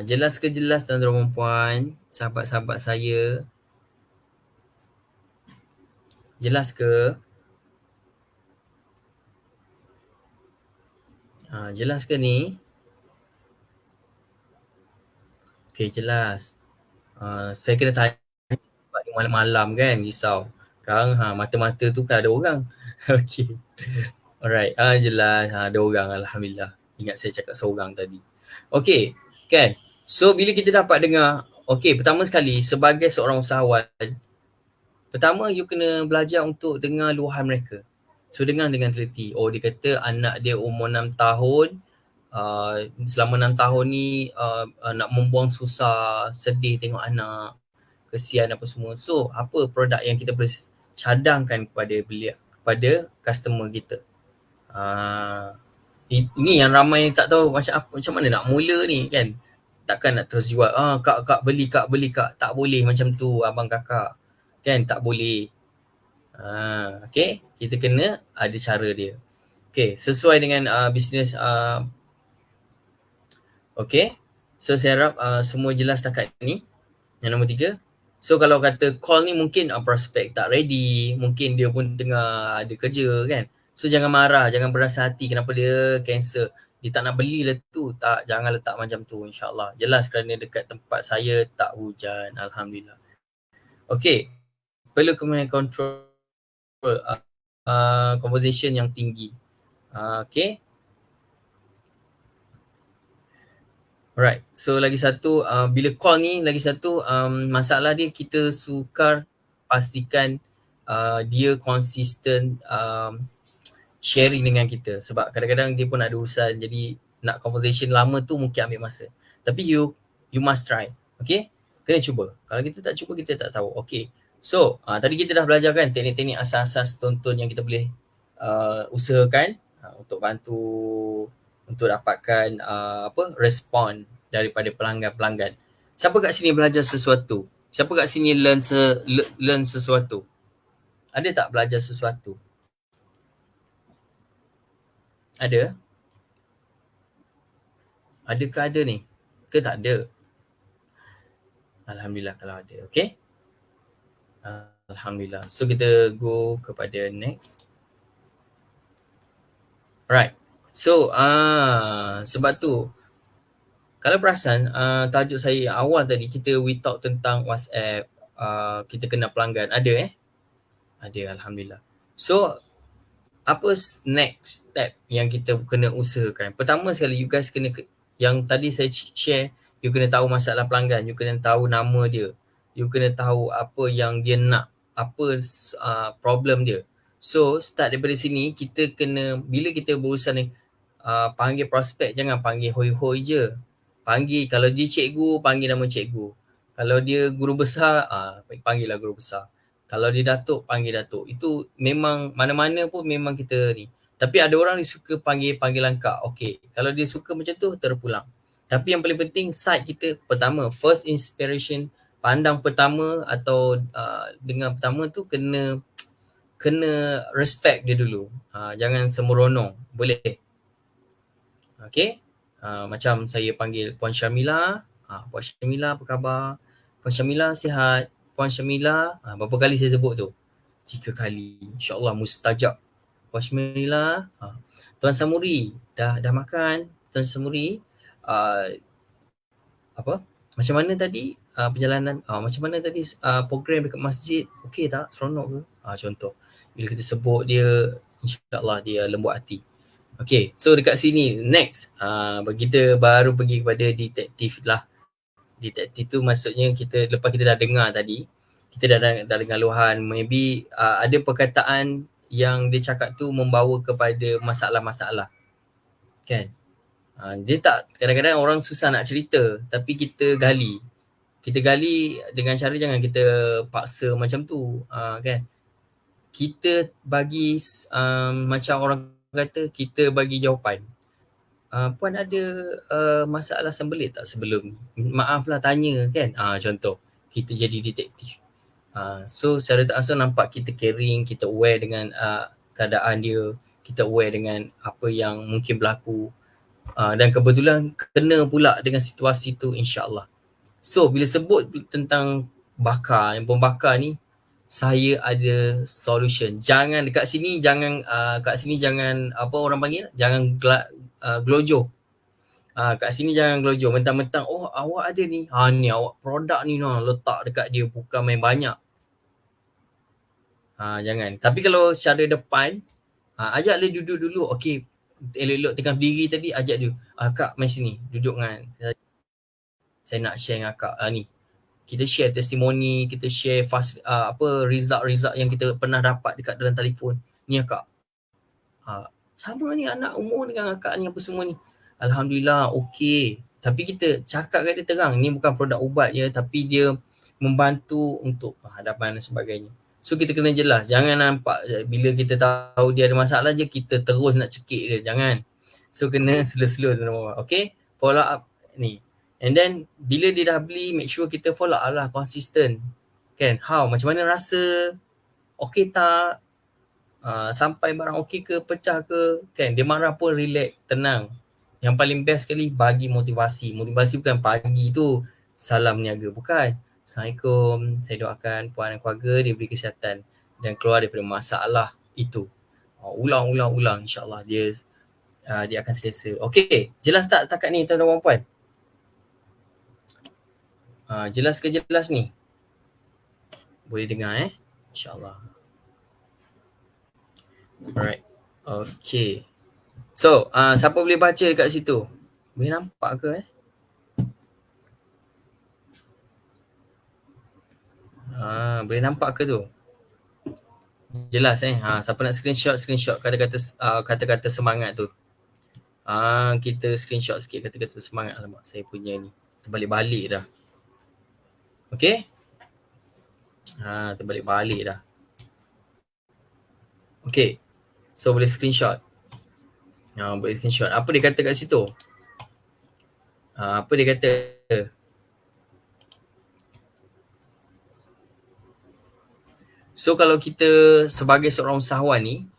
Jelas ke jelas tuan-tuan dan puan, sahabat-sahabat saya? Jelas ke? Jelas ke ni? Okay, jelas. Saya kena tanya sebab ni malam-malam kan, risau. Sekarang mata-mata tu kan ada orang. Okay. Alright, jelas. Ada orang, Alhamdulillah. Ingat saya cakap seorang tadi. Okay, kan? So bila kita dapat dengar, okay, pertama sekali sebagai seorang usahawan, pertama you kena belajar untuk dengar luahan mereka. So dengar dengan teliti. Dia kata anak dia umur 6 tahun, selama 6 tahun ni nak membuang susah, sedih tengok anak, kesian apa semua. So apa produk yang kita boleh cadangkan kepada customer kita. Ini yang ramai tak tahu macam mana nak mula ni kan. Takkan nak terus jual, kak beli kak. Tak boleh macam tu abang kakak. Kan, tak boleh. Okay, kita kena ada cara dia. Okay, sesuai dengan bisnes. Okay, so saya harap semua jelas setakat ni. Yang nombor 3. So kalau kata call ni mungkin prospek tak ready, mungkin dia pun tengah ada kerja kan. So jangan marah, jangan berasa hati kenapa dia cancel. Dia tak nak beli lah tu. Tak, jangan letak macam tu, insyaAllah. Jelas kerana dekat tempat saya tak hujan, Alhamdulillah. Okay, perlu kemudian control conversation yang tinggi. Okay. Alright, so lagi satu, bila call ni, lagi satu masalah dia, kita sukar pastikan dia konsisten sharing dengan kita. Sebab kadang-kadang dia pun ada urusan, jadi nak conversation lama tu mungkin ambil masa. Tapi you must try, okay? Kena cuba. Kalau kita tak cuba, kita tak tahu. Okay, so tadi kita dah belajar kan teknik-teknik asas-asas tonton yang kita boleh usahakan untuk bantu untuk dapatkan respon daripada pelanggan-pelanggan. Siapa kat sini belajar sesuatu? Siapa kat sini learn sesuatu? Ada tak belajar sesuatu? Ada? Adakah ada ni? Ke tak ada? Alhamdulillah kalau ada. Okay? Alhamdulillah. So kita go kepada next. Alright. So sebab tu kalau perasan tajuk saya awal tadi we talk tentang WhatsApp, kita kena pelanggan. Ada Ada, Alhamdulillah. So apa next step yang kita kena usahakan? Pertama sekali, you guys kena, yang tadi saya share, you kena tahu masalah pelanggan, you kena tahu nama dia, you kena tahu apa yang dia nak, apa problem dia. So start daripada sini, kita kena, bila kita berurusan ni, panggil prospek, jangan panggil hoi-hoi je. Panggil, kalau dia cikgu, panggil nama cikgu. Kalau dia guru besar, panggillah guru besar. Kalau dia datuk, panggil datuk. Itu memang mana-mana pun memang kita ni. Tapi ada orang dia suka panggil panggilan kak. Okay, kalau dia suka macam tu, terpulang. Tapi yang paling penting, side kita pertama, first inspiration, pandang pertama atau dengar pertama tu kena respect dia dulu. Jangan semeronong. Boleh? Okay? Macam saya panggil Puan Syamila. Puan Syamila, apa khabar? Puan Syamila sihat? Puan Syamila, berapa kali saya sebut tu? 3 kali. InsyaAllah mustajab. Puan Syamila, Tuan Samuri, dah makan? Tuan Samuri, apa? Macam mana tadi? perjalanan? Macam mana tadi program dekat masjid? Okey tak? Seronok ke? Contoh. Bila kita sebut dia, insyaAllah dia lembut hati. Okay, so dekat sini next kita baru pergi kepada detektif lah. Detektif tu maksudnya kita lepas kita dah dengar tadi, kita dah dengar luahan, maybe ada perkataan yang dia cakap tu membawa kepada masalah-masalah. Kan? Dia tak, kadang-kadang orang susah nak cerita tapi kita gali. Kita gali dengan cara jangan kita paksa macam tu, kan? Kita bagi macam orang kata kita bagi jawapan. Puan ada masalah sembelit tak sebelum ni? Maaflah tanya kan. Contoh kita jadi detektif. So secara tak langsung nampak kita caring, kita aware dengan keadaan dia, kita aware dengan apa yang mungkin berlaku. Dan kebetulan kena pula dengan situasi tu, insya-Allah. So bila sebut tentang bakar, yang pembakar ni, saya ada solution. Jangan dekat sini jangan kat sini jangan apa orang panggil, jangan glojo. Kat sini jangan glojo mentang-mentang awak ada ni. Ni awak produk ni letak dekat dia, bukan main banyak. Jangan. Tapi kalau secara depan ajak dia duduk dulu. Okey, elok-elok tengah berdiri tadi, ajak dia. Kak mai sini, duduk dengan saya nak share dengan akak ni. Kita share testimoni, kita share result-result yang kita pernah dapat dekat dalam telefon. Ni akak. Sama ni anak umur dengan akak ni apa semua ni. Alhamdulillah, okey. Tapi kita cakap kat dia terang, ni bukan produk ubat je, tapi dia membantu untuk hadapan dan sebagainya. So kita kena jelas, jangan nampak bila kita tahu dia ada masalah je, kita terus nak cekik dia, jangan. So kena slow-slow tuan-tuan. Okay, follow up ni. And then bila dia dah beli, make sure kita follow up lah, konsisten. Kan, how, macam mana rasa, okey tak, sampai barang okey ke, pecah ke, kan, dia marah pun relax, tenang. Yang paling best sekali, bagi motivasi. Motivasi bukan pagi tu salam niaga, bukan. Assalamualaikum, saya doakan puan dan keluarga diberi kesihatan dan keluar daripada masalah itu. Ulang, insyaAllah dia akan selesa. Okey, jelas tak setakat ni tuan-tuan dan puan? Jelas ke jelas ni? Boleh dengar InsyaAllah. Alright. Okay. So, siapa boleh baca dekat situ? Boleh nampak ke boleh nampak ke tu? Jelas siapa nak screenshot kata-kata semangat tu. Kita screenshot sikit kata-kata semangat. Alamak, saya punya ni terbalik-balik dah. Okay? Terbalik-balik dah. Okay. So boleh screenshot. Boleh screenshot. Apa dia kata kat situ? Apa dia kata? So kalau kita sebagai seorang usahawan ni,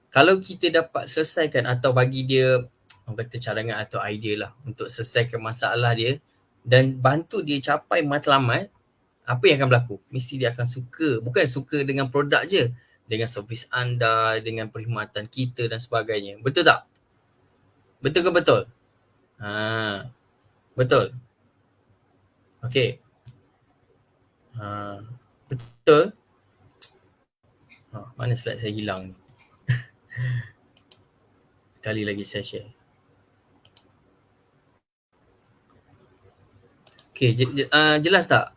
kalau kita dapat selesaikan atau bagi dia orang kata cadangan atau idea lah untuk selesaikan masalah dia dan bantu dia capai matlamat, apa yang akan berlaku? Mesti dia akan suka. Bukan suka dengan produk je, dengan servis anda, dengan perkhidmatan kita dan sebagainya. Betul tak? Betul ke betul? Betul. Okay. Betul. Mana slide saya hilang ni? Sekali lagi saya share. Okay, jelas tak?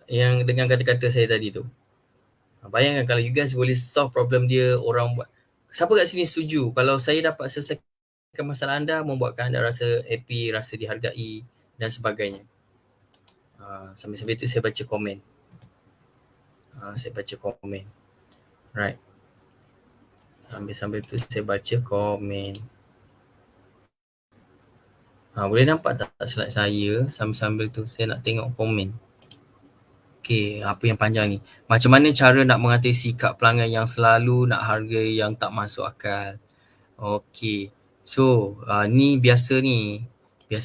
Yang dengan kata-kata saya tadi tu. Bayangkan kalau you guys boleh solve problem dia, orang buat. Siapa kat sini setuju kalau saya dapat selesaikan masalah anda, membuatkan anda rasa happy, rasa dihargai dan sebagainya. Sambil-sambil tu saya baca komen. Right. Sambil-sambil tu saya baca komen. Boleh nampak tak slide saya? Sambil-sambil tu saya nak tengok komen. Okay, apa yang panjang ni? Macam mana cara nak mengatasi sikap pelanggan yang selalu nak harga yang tak masuk akal? Okay, so ni biasa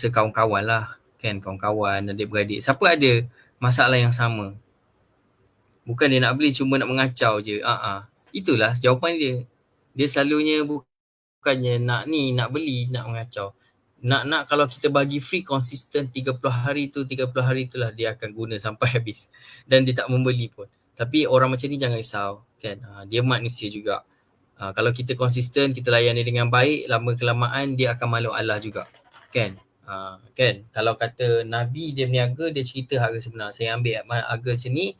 kawan-kawan lah. Kan, kawan-kawan, adik-beradik. Siapa ada masalah yang sama? Bukan dia nak beli, cuma nak mengacau je. Itulah jawapan dia. Dia selalunya bukannya nak beli, nak mengacau. nak kalau kita bagi free konsisten 30 hari tu, 30 hari itulah dia akan guna sampai habis dan dia tak membeli pun. Tapi orang macam ni jangan risau kan, dia manusia juga. Kalau kita konsisten, kita layan dia dengan baik, lama kelamaan dia akan malu Allah juga kan. Kan kalau kata Nabi dia berniaga, dia cerita harga sebenar, saya ambil harga macam ni,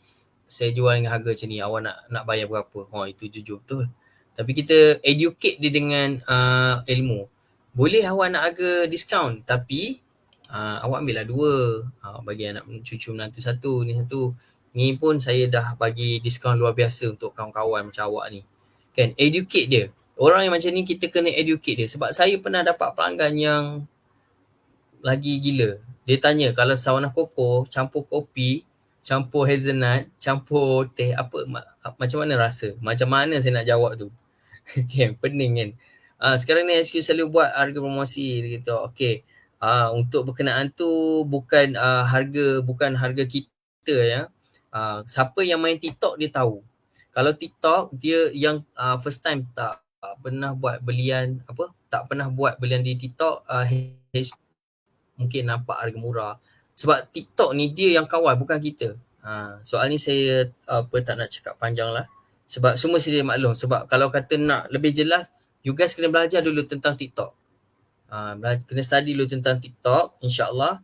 saya jual dengan harga macam ni, awak nak bayar berapa. Itu jujur betul. Tapi kita educate dia dengan ilmu. Boleh awak nak harga diskaun, tapi awak ambil lah 2, bagi anak cucu menantu 1, ni 1. Ni pun saya dah bagi diskaun luar biasa untuk kawan-kawan macam awak ni. Kan, educate dia. Orang yang macam ni kita kena educate dia. Sebab saya pernah dapat pelanggan yang lagi gila. Dia tanya kalau sawana koko campur kopi, campur hazelnut, campur teh, apa macam mana rasa? Macam mana saya nak jawab tu? Okay, pening kan. Sekarang ni HQ selalu buat harga promosi. Dia kata, okay, untuk berkenaan tu bukan harga kita ya. Siapa yang main TikTok dia tahu. Kalau TikTok dia yang first time tak pernah buat belian di TikTok, mungkin nampak harga murah. Sebab TikTok ni dia yang kawal, bukan kita. Soal ni saya tak nak cakap panjang lah. Sebab semua sedia maklum. Sebab kalau kata nak lebih jelas, you guys kena belajar dulu tentang TikTok. Kena study dulu tentang TikTok, insyaAllah.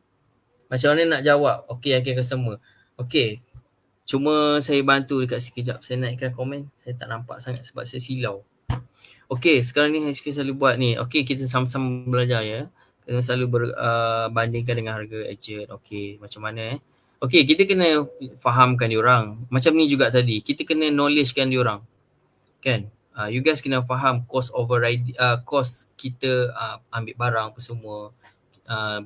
Macam mana nak jawab? Okay, customer. Okay, cuma saya bantu dekat sekejap. Saya naikkan komen. Saya tak nampak sangat sebab saya silau. Okay, sekarang ni HQ selalu buat ni. Okay, kita sama-sama belajar ya. Kena selalu bandingkan dengan harga agent. Okay, macam mana Okay, kita kena fahamkan diorang. Macam ni juga tadi. Kita kena knowledgekan diorang. Kan? You guys kena faham cost kita ambil barang apa semua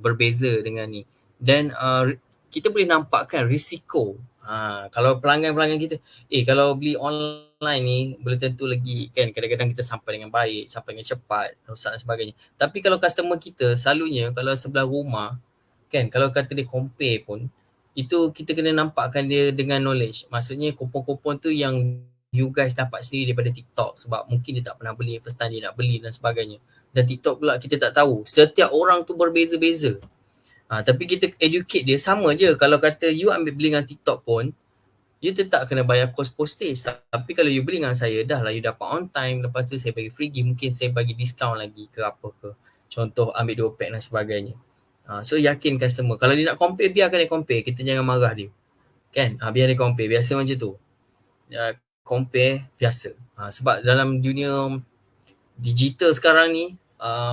berbeza dengan ni. Dan kita boleh nampakkan risiko. Kalau pelanggan-pelanggan kita, kalau beli online ni belum tentu lagi kan, kadang-kadang kita sampai dengan baik, sampai dengan cepat, rosak dan sebagainya. Tapi kalau customer kita selalunya kalau sebelah rumah kan, kalau kata dia compare pun, itu kita kena nampakkan dia dengan knowledge. Maksudnya kupon-kupon tu yang you guys dapat sendiri daripada TikTok, sebab mungkin dia tak pernah beli, first time dia nak beli dan sebagainya. Dan TikTok pula kita tak tahu, setiap orang tu berbeza-beza. Tapi kita educate dia sama je. Kalau kata you ambil beli dengan TikTok pun, you tetap kena bayar cost postage. Tapi kalau you beli dengan saya, dah lah you dapat on time, lepas tu saya bagi free gift, mungkin saya bagi diskaun lagi ke apa ke. Contoh ambil 2 pack dan sebagainya. So yakin customer. Kalau dia nak compare, biarkan dia compare. Kita jangan marah dia. Kan? Biar dia compare. Biasa macam tu. Compare biasa. Sebab dalam dunia digital sekarang ni,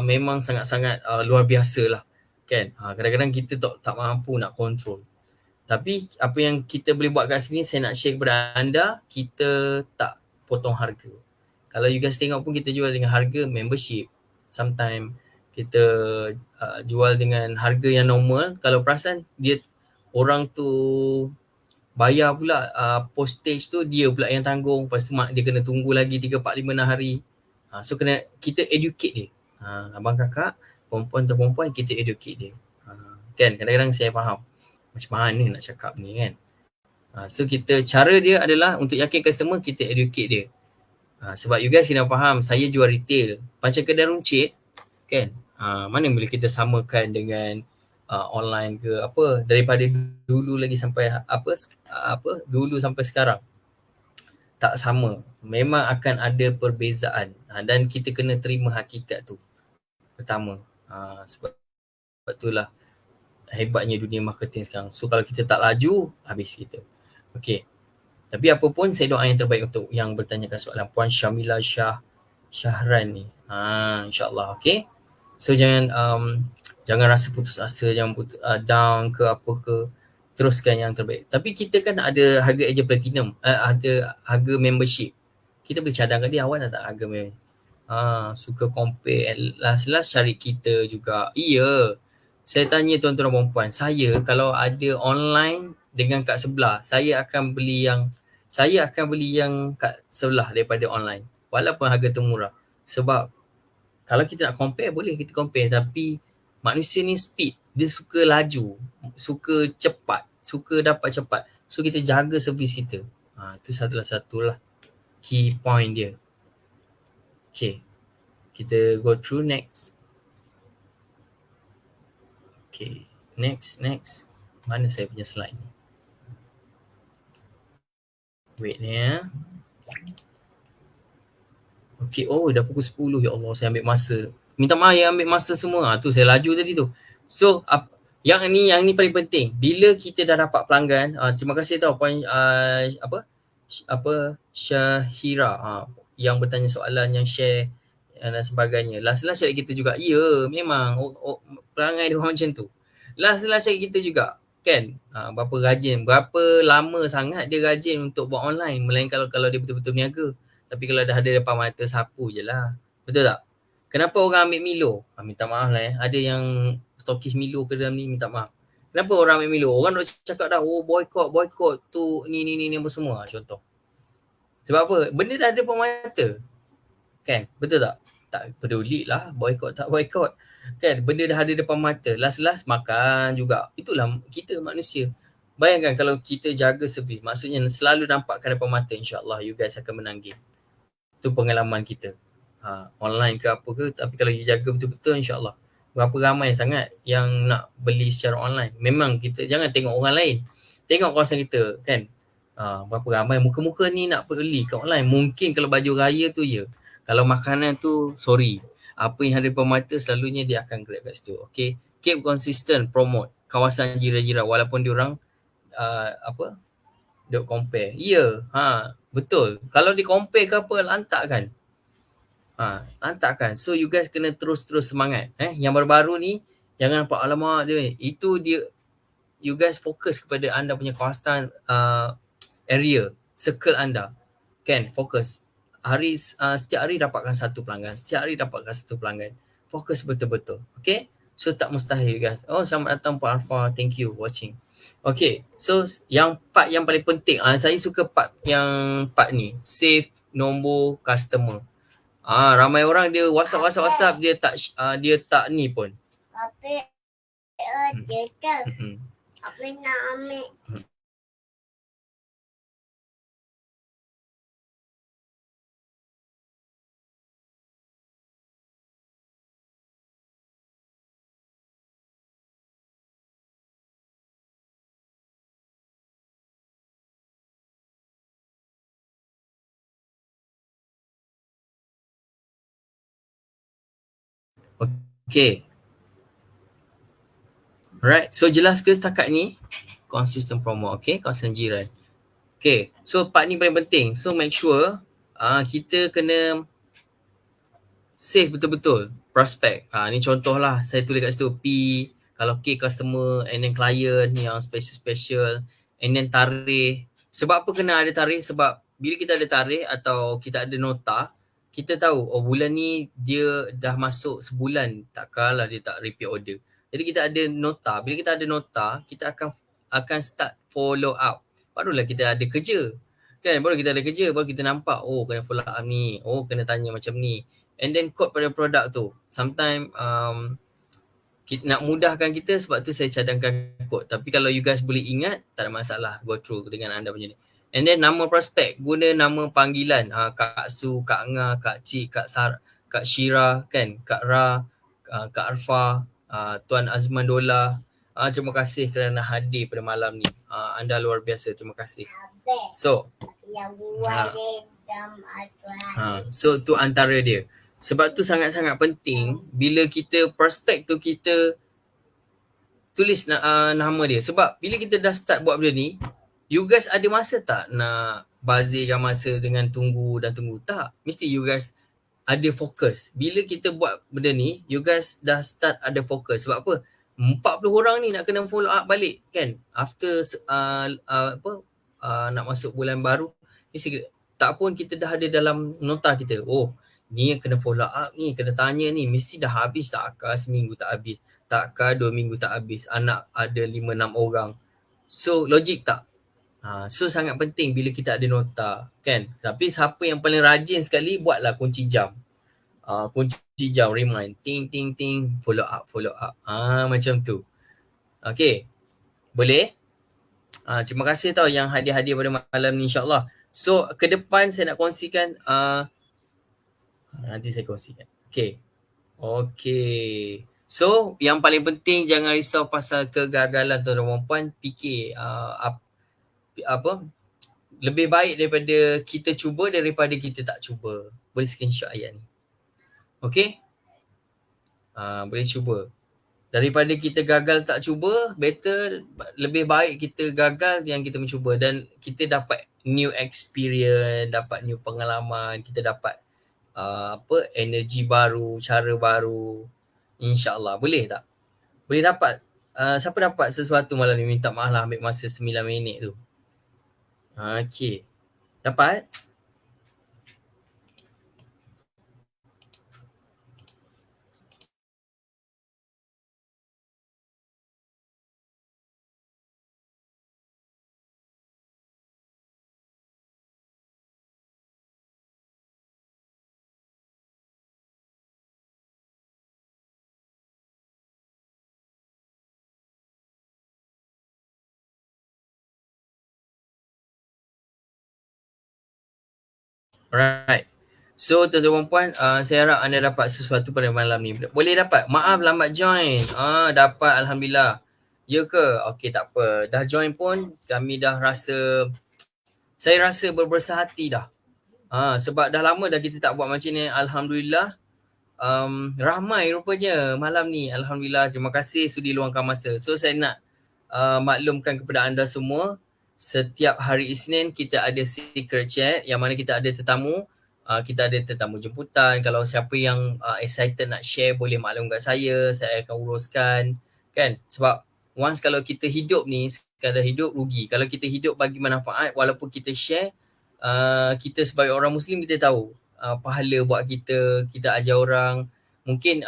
memang sangat-sangat luar biasa lah. Kan? Kadang-kadang kita tak mampu nak control. Tapi apa yang kita boleh buat kat sini, saya nak share kepada anda, kita tak potong harga. Kalau you guys tengok pun kita jual dengan harga membership. Sometimes kita jual dengan harga yang normal. Kalau perasan, dia orang tu bayar pula postage tu, dia pula yang tanggung. Lepas tu dia kena tunggu lagi 3, 4, 5, 6 hari. So kena kita educate dia. Abang kakak, perempuan atau perempuan, kita educate dia. Kan, kadang-kadang saya faham macam mana nak cakap ni kan. So cara dia adalah untuk yakin customer, kita educate dia. Sebab you guys kena faham, saya jual retail. Macam kedai runcit kan, mana boleh kita samakan dengan online ke apa, daripada dulu lagi sampai dulu sampai sekarang. Tak sama. Memang akan ada perbezaan. Dan kita kena terima hakikat tu. Pertama. Sebab itulah hebatnya dunia marketing sekarang. So kalau kita tak laju, habis kita. Okay. Tapi apa pun, saya doa yang terbaik untuk yang bertanyakan soalan Puan Syamila Syahran ni. InsyaAllah. Okay. So jangan rasa putus asa, jangan down ke apa ke. Teruskan yang terbaik. Tapi kita kan ada harga agent platinum, ada harga membership. Kita boleh cadangkan dia, awak nak tak harga membership? Suka compare, last cari kita juga. Iya. Saya tanya tuan-tuan dan puan-puan, saya kalau ada online dengan kat sebelah, saya akan beli yang kat sebelah daripada online. Walaupun harga tu murah. Sebab kalau kita nak compare, boleh kita compare. Tapi manusia ni speed. Dia suka laju. Suka cepat. Suka dapat cepat. So kita jaga servis kita. Itu satulah key point dia. Okay. Kita go through next. Okay. Next. Mana saya punya slide ni? Wait ni ya. Okay, dah pukul 10. Ya Allah, saya ambil masa. Minta maaf yang ambil masa semua. Tu saya laju tadi tu. So, yang ni paling penting. Bila kita dah dapat pelanggan, terima kasih tau poin Syahira yang bertanya soalan, yang share dan sebagainya. Last cari kita juga. Ya, memang pelanggan dia macam tu. Last cari kita juga. Kan? Berapa lama sangat dia rajin untuk buat online. Melainkan kalau dia betul-betul niaga. Tapi kalau dah ada depan mata, sapu je lah. Betul tak? Kenapa orang ambil Milo? Minta maaf lah Ada yang stokis Milo ke dalam ni, minta maaf. Kenapa orang ambil Milo? Orang dah cakap dah, boycott tu, ni apa semua. Contoh. Sebab apa? Benda dah ada depan mata. Kan? Betul tak? Tak peduli lah boycott tak boycott. Kan? Benda dah ada depan mata. Last makan juga. Itulah kita manusia. Bayangkan kalau kita jaga servis. Maksudnya selalu nampakkan depan mata. InsyaAllah you guys akan menang game. Itu pengalaman kita. Online ke apa ke. Tapi kalau you jaga betul-betul, insyaAllah. Berapa ramai sangat yang nak beli secara online. Memang kita jangan tengok orang lain. Tengok kawasan kita kan. Berapa ramai muka-muka ni nak beli kat online. Mungkin kalau baju raya tu je. Kalau makanan tu, sorry. Apa yang ada depan mata selalunya dia akan grab kat situ. Okay. Keep consistent promote kawasan jira-jira. Walaupun diorang duk compare. Ya. Betul. Kalau di compare ke apa, lantak kan. Lantak kan. So you guys kena terus semangat. Yang baru-baru ni, jangan nampak alamak dia. Itu dia, you guys fokus kepada anda punya kawasan area, circle anda. Kan, fokus. Setiap hari dapatkan satu pelanggan. Fokus betul-betul. Okay. So tak mustahil guys. Selamat datang Pak Arfa. Thank you watching. Okay. So yang part yang paling penting. Saya suka part ni. Save nombor customer. Ramai orang dia WhatsApp dia tak ni pun. Tapi cakap apa nak ambil. Okay. Alright. So jelas ke setakat ni? Consistent promo. Okay. Kawasan jiran. Okay. So part ni paling penting. So make sure kita kena save betul-betul. Prospect. Ni contoh lah. Saya tulis kat situ. P. Kalau K customer. And then client yang special. And then tarikh. Sebab apa kena ada tarikh? Sebab bila kita ada tarikh atau kita ada nota, kita tahu bulan ni dia dah masuk sebulan, takkanlah dia tak repeat order. Jadi kita ada nota. Bila kita ada nota, kita akan start follow up. Barulah kita ada kerja. Kan, baru kita ada kerja, baru kita nampak kena follow up ni, kena tanya macam ni. And then code pada produk tu. Sometimes nak mudahkan kita, sebab tu saya cadangkan kod. Tapi kalau you guys boleh ingat, tak ada masalah go through dengan anda punya ni. And then nama prospek, guna nama panggilan. Kak Su, Kak Nga, Kak Cik, Kak Syira, kan? Kak Ra, Kak Arfa, Tuan Azman Dola. Terima kasih kerana hadir pada malam ni. Anda luar biasa, terima kasih. So, so tu antara dia. Sebab tu sangat-sangat penting bila kita prospek tu kita tulis nama dia. Sebab bila kita dah start buat benda ni, you guys ada masa tak nak bazirkan masa dengan tunggu? Tak. Mesti you guys ada fokus. Bila kita buat benda ni, you guys dah start ada fokus. Sebab apa? 40 orang ni nak kena follow up balik kan? After nak masuk bulan baru, mesti tak pun kita dah ada dalam nota kita. Ni yang kena follow up ni, kena tanya ni. Mesti dah habis takkah seminggu tak habis? Takkah 2 minggu tak habis? Anak ada 5-6 orang. So logik tak? So sangat penting bila kita ada nota kan. Tapi siapa yang paling rajin sekali, buatlah kunci jam. Kunci jam, remind, ting ting ting, follow up. Macam tu. Okay, boleh? Terima kasih tau yang hadir-hadir pada malam ni, insyaAllah. So ke depan saya nak kongsikan, nanti saya kongsikan. Okay. So yang paling penting jangan risau pasal kegagalan tuan-tuan dan puan. Fikir apa lebih baik daripada kita cuba daripada kita tak cuba. Boleh screenshot ayat ni. Okay? Boleh cuba. Daripada kita gagal tak cuba, better lebih baik kita gagal yang kita mencuba dan kita dapat new experience, dapat new pengalaman, kita dapat energi baru, cara baru. InsyaAllah. Boleh tak? Boleh dapat. Siapa dapat sesuatu malam ni? Minta maaf lah ambil masa 9 minit tu. Okay. Dapat? Alright. So tuan-tuan dan puan, saya harap anda dapat sesuatu pada malam ni. Boleh dapat? Maaf lambat join. Dapat alhamdulillah. Ya ke? Okey, tak apa. Dah join pun kami dah rasa, saya rasa berbesar hati dah. Sebab dah lama dah kita tak buat macam ni. Alhamdulillah. Ramai rupanya malam ni. Alhamdulillah. Terima kasih sudi luangkan masa. So saya nak maklumkan kepada anda semua, setiap hari Isnin kita ada secret chat yang mana kita ada tetamu. Kita ada tetamu jemputan. Kalau siapa yang excited nak share boleh maklum kat saya akan uruskan. Kan? Sebab once kalau kita hidup ni, sekadar hidup rugi. Kalau kita hidup bagi manfaat, walaupun kita share, kita sebagai orang Muslim kita tahu pahala buat kita ajar orang. Mungkin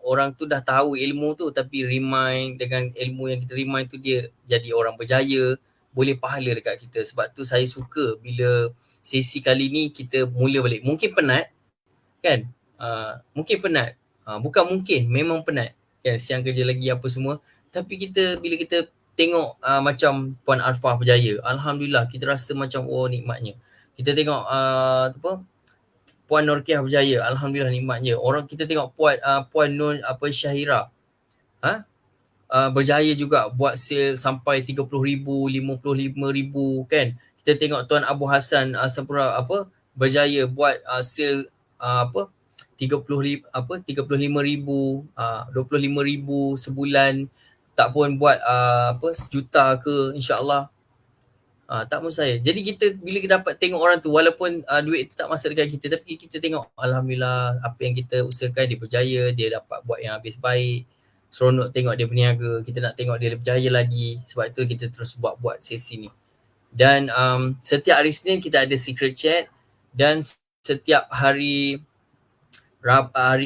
orang tu dah tahu ilmu tu tapi remind, dengan ilmu yang kita remind tu dia jadi orang berjaya, boleh pahala dekat kita. Sebab tu saya suka bila sesi kali ni kita mula balik. Mungkin penat kan? Mungkin penat. Bukan mungkin, memang penat. Kan, siang kerja lagi apa semua. Tapi bila kita tengok macam Puan Arfah berjaya, alhamdulillah kita rasa macam nikmatnya. Kita tengok Puan Norkiah berjaya, alhamdulillah nikmatnya. Orang kita tengok Puan Nur Syahira berjaya juga buat sale sampai 30,000, 55,000 kan. Kita tengok Tuan Abu Hassan Sampura berjaya buat sale 35,000, 25,000 sebulan, tak pun buat sejuta ke, insya-Allah. Tak mustahil. Jadi bila kita dapat tengok orang tu, walaupun duit tu tak masuk dekat kita, tapi kita tengok alhamdulillah apa yang kita usahakan dia berjaya, dia dapat buat yang habis baik. Seronok tengok dia berniaga, kita nak tengok dia berjaya lagi. Sebab itu kita terus buat sesi ni. Dan setiap hari Isnin kita ada secret chat, dan setiap hari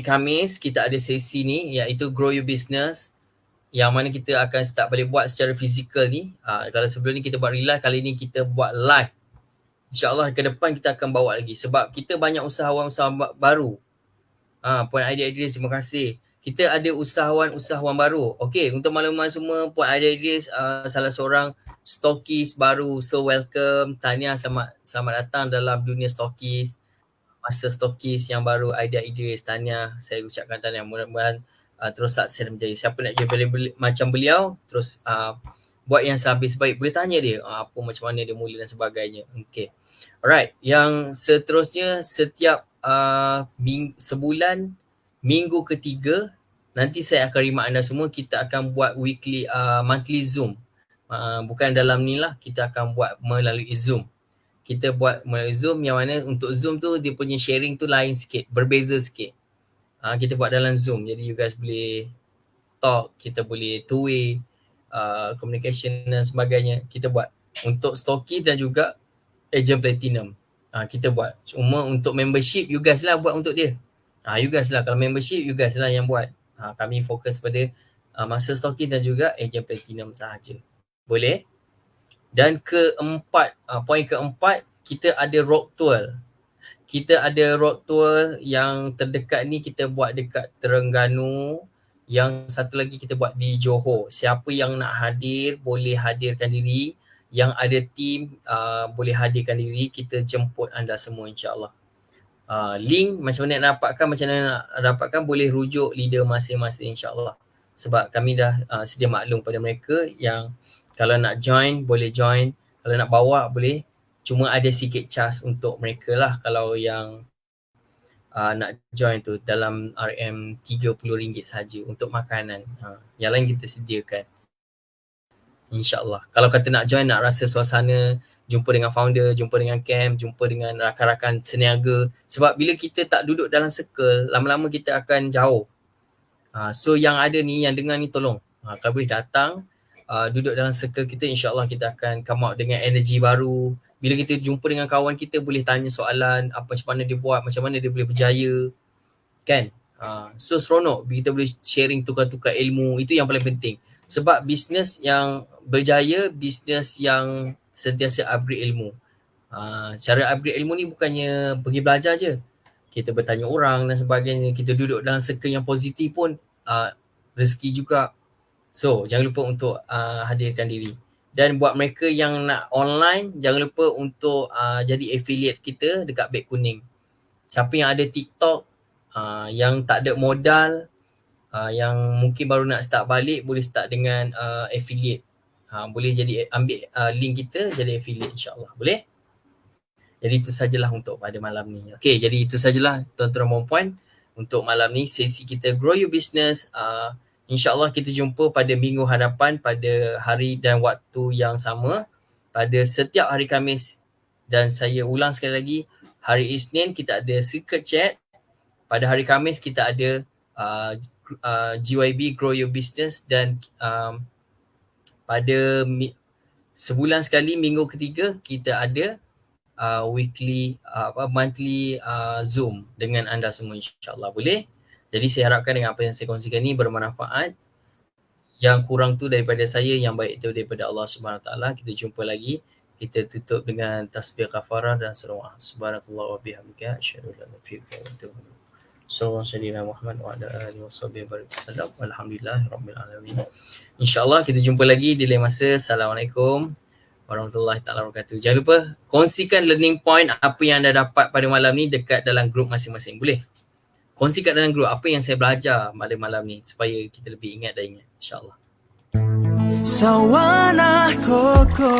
Khamis kita ada sesi ni, iaitu Grow Your Business, yang mana kita akan start balik buat secara fizikal ni. Kalau sebelum ni kita buat real live, kali ni kita buat live. InsyaAllah ke depan kita akan bawa lagi, sebab kita banyak usahawan-usahawan baru. Puan Aida Idris, terima kasih. Kita ada usahawan baru. Okey, untuk makluman semua, Puan Aida Idris salah seorang stokis baru. So welcome, tahniah, selamat datang dalam dunia stokis. Master stokis yang baru, Aida Idris, tahniah. Saya ucapkan tahniah, mudah-mudahan terus sukses dan berjaya. Siapa nak jadi macam beliau, terus buat yang sehabis baik. Boleh tanya dia apa macam mana dia mula dan sebagainya. Okay. Alright. Yang seterusnya, setiap sebulan, minggu ketiga, nanti saya akan remind anda semua, kita akan buat monthly Zoom. Bukan dalam ni lah, kita akan buat melalui Zoom. Kita buat melalui Zoom, yang mana untuk Zoom tu dia punya sharing tu lain sikit, berbeza sikit. Kita buat dalam Zoom, jadi you guys boleh talk, kita boleh two-way communication dan sebagainya. Kita buat untuk stokis dan juga agent platinum. Kita buat. Cuma untuk membership, you guys lah buat untuk dia. You guys lah, kalau membership, you guys lah yang buat. Kami fokus pada master stokis dan juga agent platinum sahaja. Boleh? Dan poin keempat, kita ada road tour. Kita ada road tour yang terdekat ni kita buat dekat Terengganu. Yang satu lagi kita buat di Johor. Siapa yang nak hadir boleh hadirkan diri. Yang ada team boleh hadirkan diri. Kita jemput anda semua, insyaAllah. Link macam mana nak dapatkan, macam mana nak dapatkan, boleh rujuk leader masing-masing insyaAllah. Sebab kami dah sedia maklum pada mereka yang kalau nak join boleh join, kalau nak bawa boleh. Cuma ada sikit charge untuk mereka lah kalau yang nak join tu, dalam RM RM30 saja untuk makanan. Yang lain kita sediakan InsyaAllah. Kalau kata nak join, nak rasa suasana, jumpa dengan founder, jumpa dengan camp, jumpa dengan rakan-rakan seniaga. Sebab bila kita tak duduk dalam circle, lama-lama kita akan jauh. So yang ada ni, yang dengar ni tolong. Kalau boleh datang, duduk dalam circle kita, insyaAllah kita akan come out dengan energi baru. Bila kita jumpa dengan kawan kita, boleh tanya soalan, apa macam mana dia buat, macam mana dia boleh berjaya. Kan? So seronok kita boleh sharing, tukar-tukar ilmu. Itu yang paling penting. Sebab bisnes yang berjaya, bisnes yang sentiasa upgrade ilmu. Cara upgrade ilmu ni bukannya pergi belajar je. Kita bertanya orang dan sebagainya. Kita duduk dalam circle yang positif pun rezeki juga. So jangan lupa untuk hadirkan diri. Dan buat mereka yang nak online, jangan lupa untuk jadi affiliate kita dekat Beg Kuning. Siapa yang ada TikTok, yang tak ada modal, yang mungkin baru nak start balik, boleh start dengan affiliate. Boleh jadi ambil link kita jadi affiliate insyaAllah. Boleh? Jadi itu sajalah untuk pada malam ni. Okay, jadi itu sajalah tuan-tuan dan puan untuk malam ni sesi kita Grow Your Business. InsyaAllah kita jumpa pada minggu hadapan pada hari dan waktu yang sama pada setiap hari Khamis. Dan saya ulang sekali lagi, hari Isnin kita ada Secret Chat. Pada hari Khamis kita ada GYB Grow Your Business. Dan pada sebulan sekali, minggu ketiga kita ada weekly monthly Zoom dengan anda semua insyaAllah. Boleh? Jadi saya harapkan dengan apa yang saya kongsikan ni bermanfaat. Yang kurang tu daripada saya, yang baik tu daripada Allah Subhanahu Wa Taala. Kita jumpa lagi. Kita tutup dengan tasbih kafarah dan salawat. Subhanakallah wa bihamdika asyhadu an la ilaha illa anta astaghfiruka wa atubu ilaik. Sallallahu alaihi Muhammad wa ala alihi wasallam. Alhamdulillahirabbil alamin. InsyaAllah kita jumpa lagi di lain masa. Assalamualaikum warahmatullahi taala wabarakatuh. Jangan lupa kongsikan learning point apa yang anda dapat pada malam ni dekat dalam grup masing-masing. Boleh? Kongsikan dalam grup apa yang saya belajar pada malam ni supaya kita lebih ingat dan ingat insyaAllah. Sawana Koko,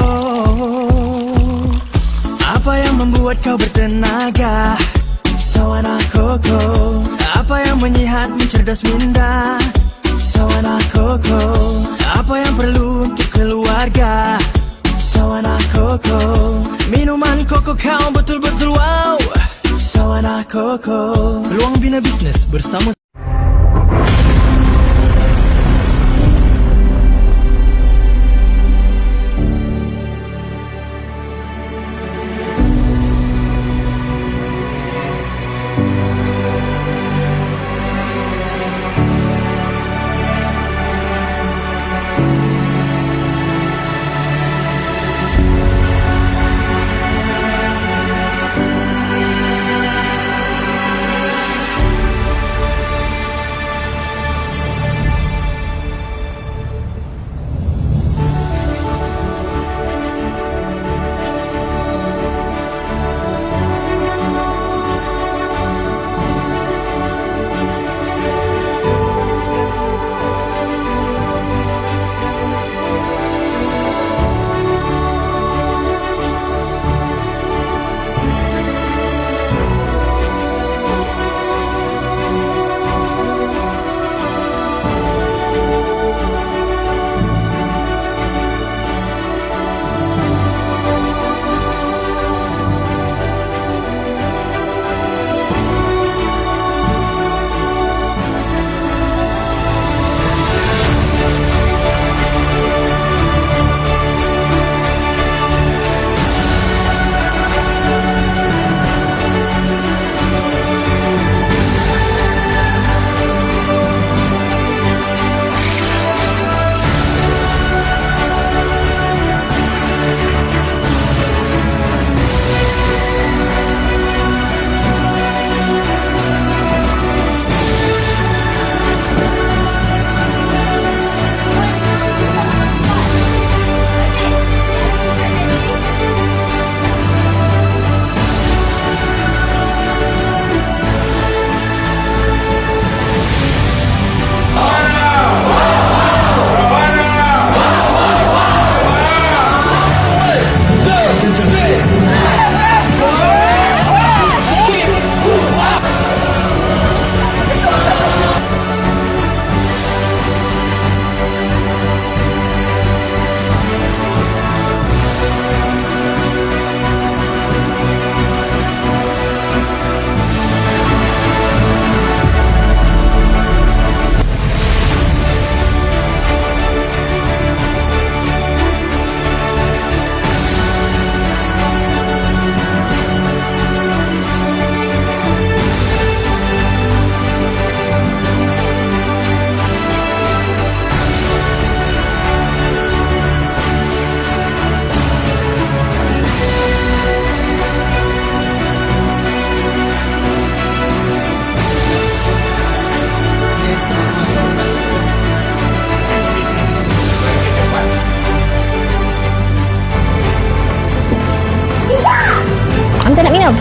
apa yang membuat kau bertenaga? Sawana Koko, apa yang menyihat, mencerdas, minda? Sawana Koko, apa yang perlu untuk keluarga? Sawana Koko, minuman koko kau betul-betul wow. Sawana Koko, peluang bina bisnes bersama. Jom.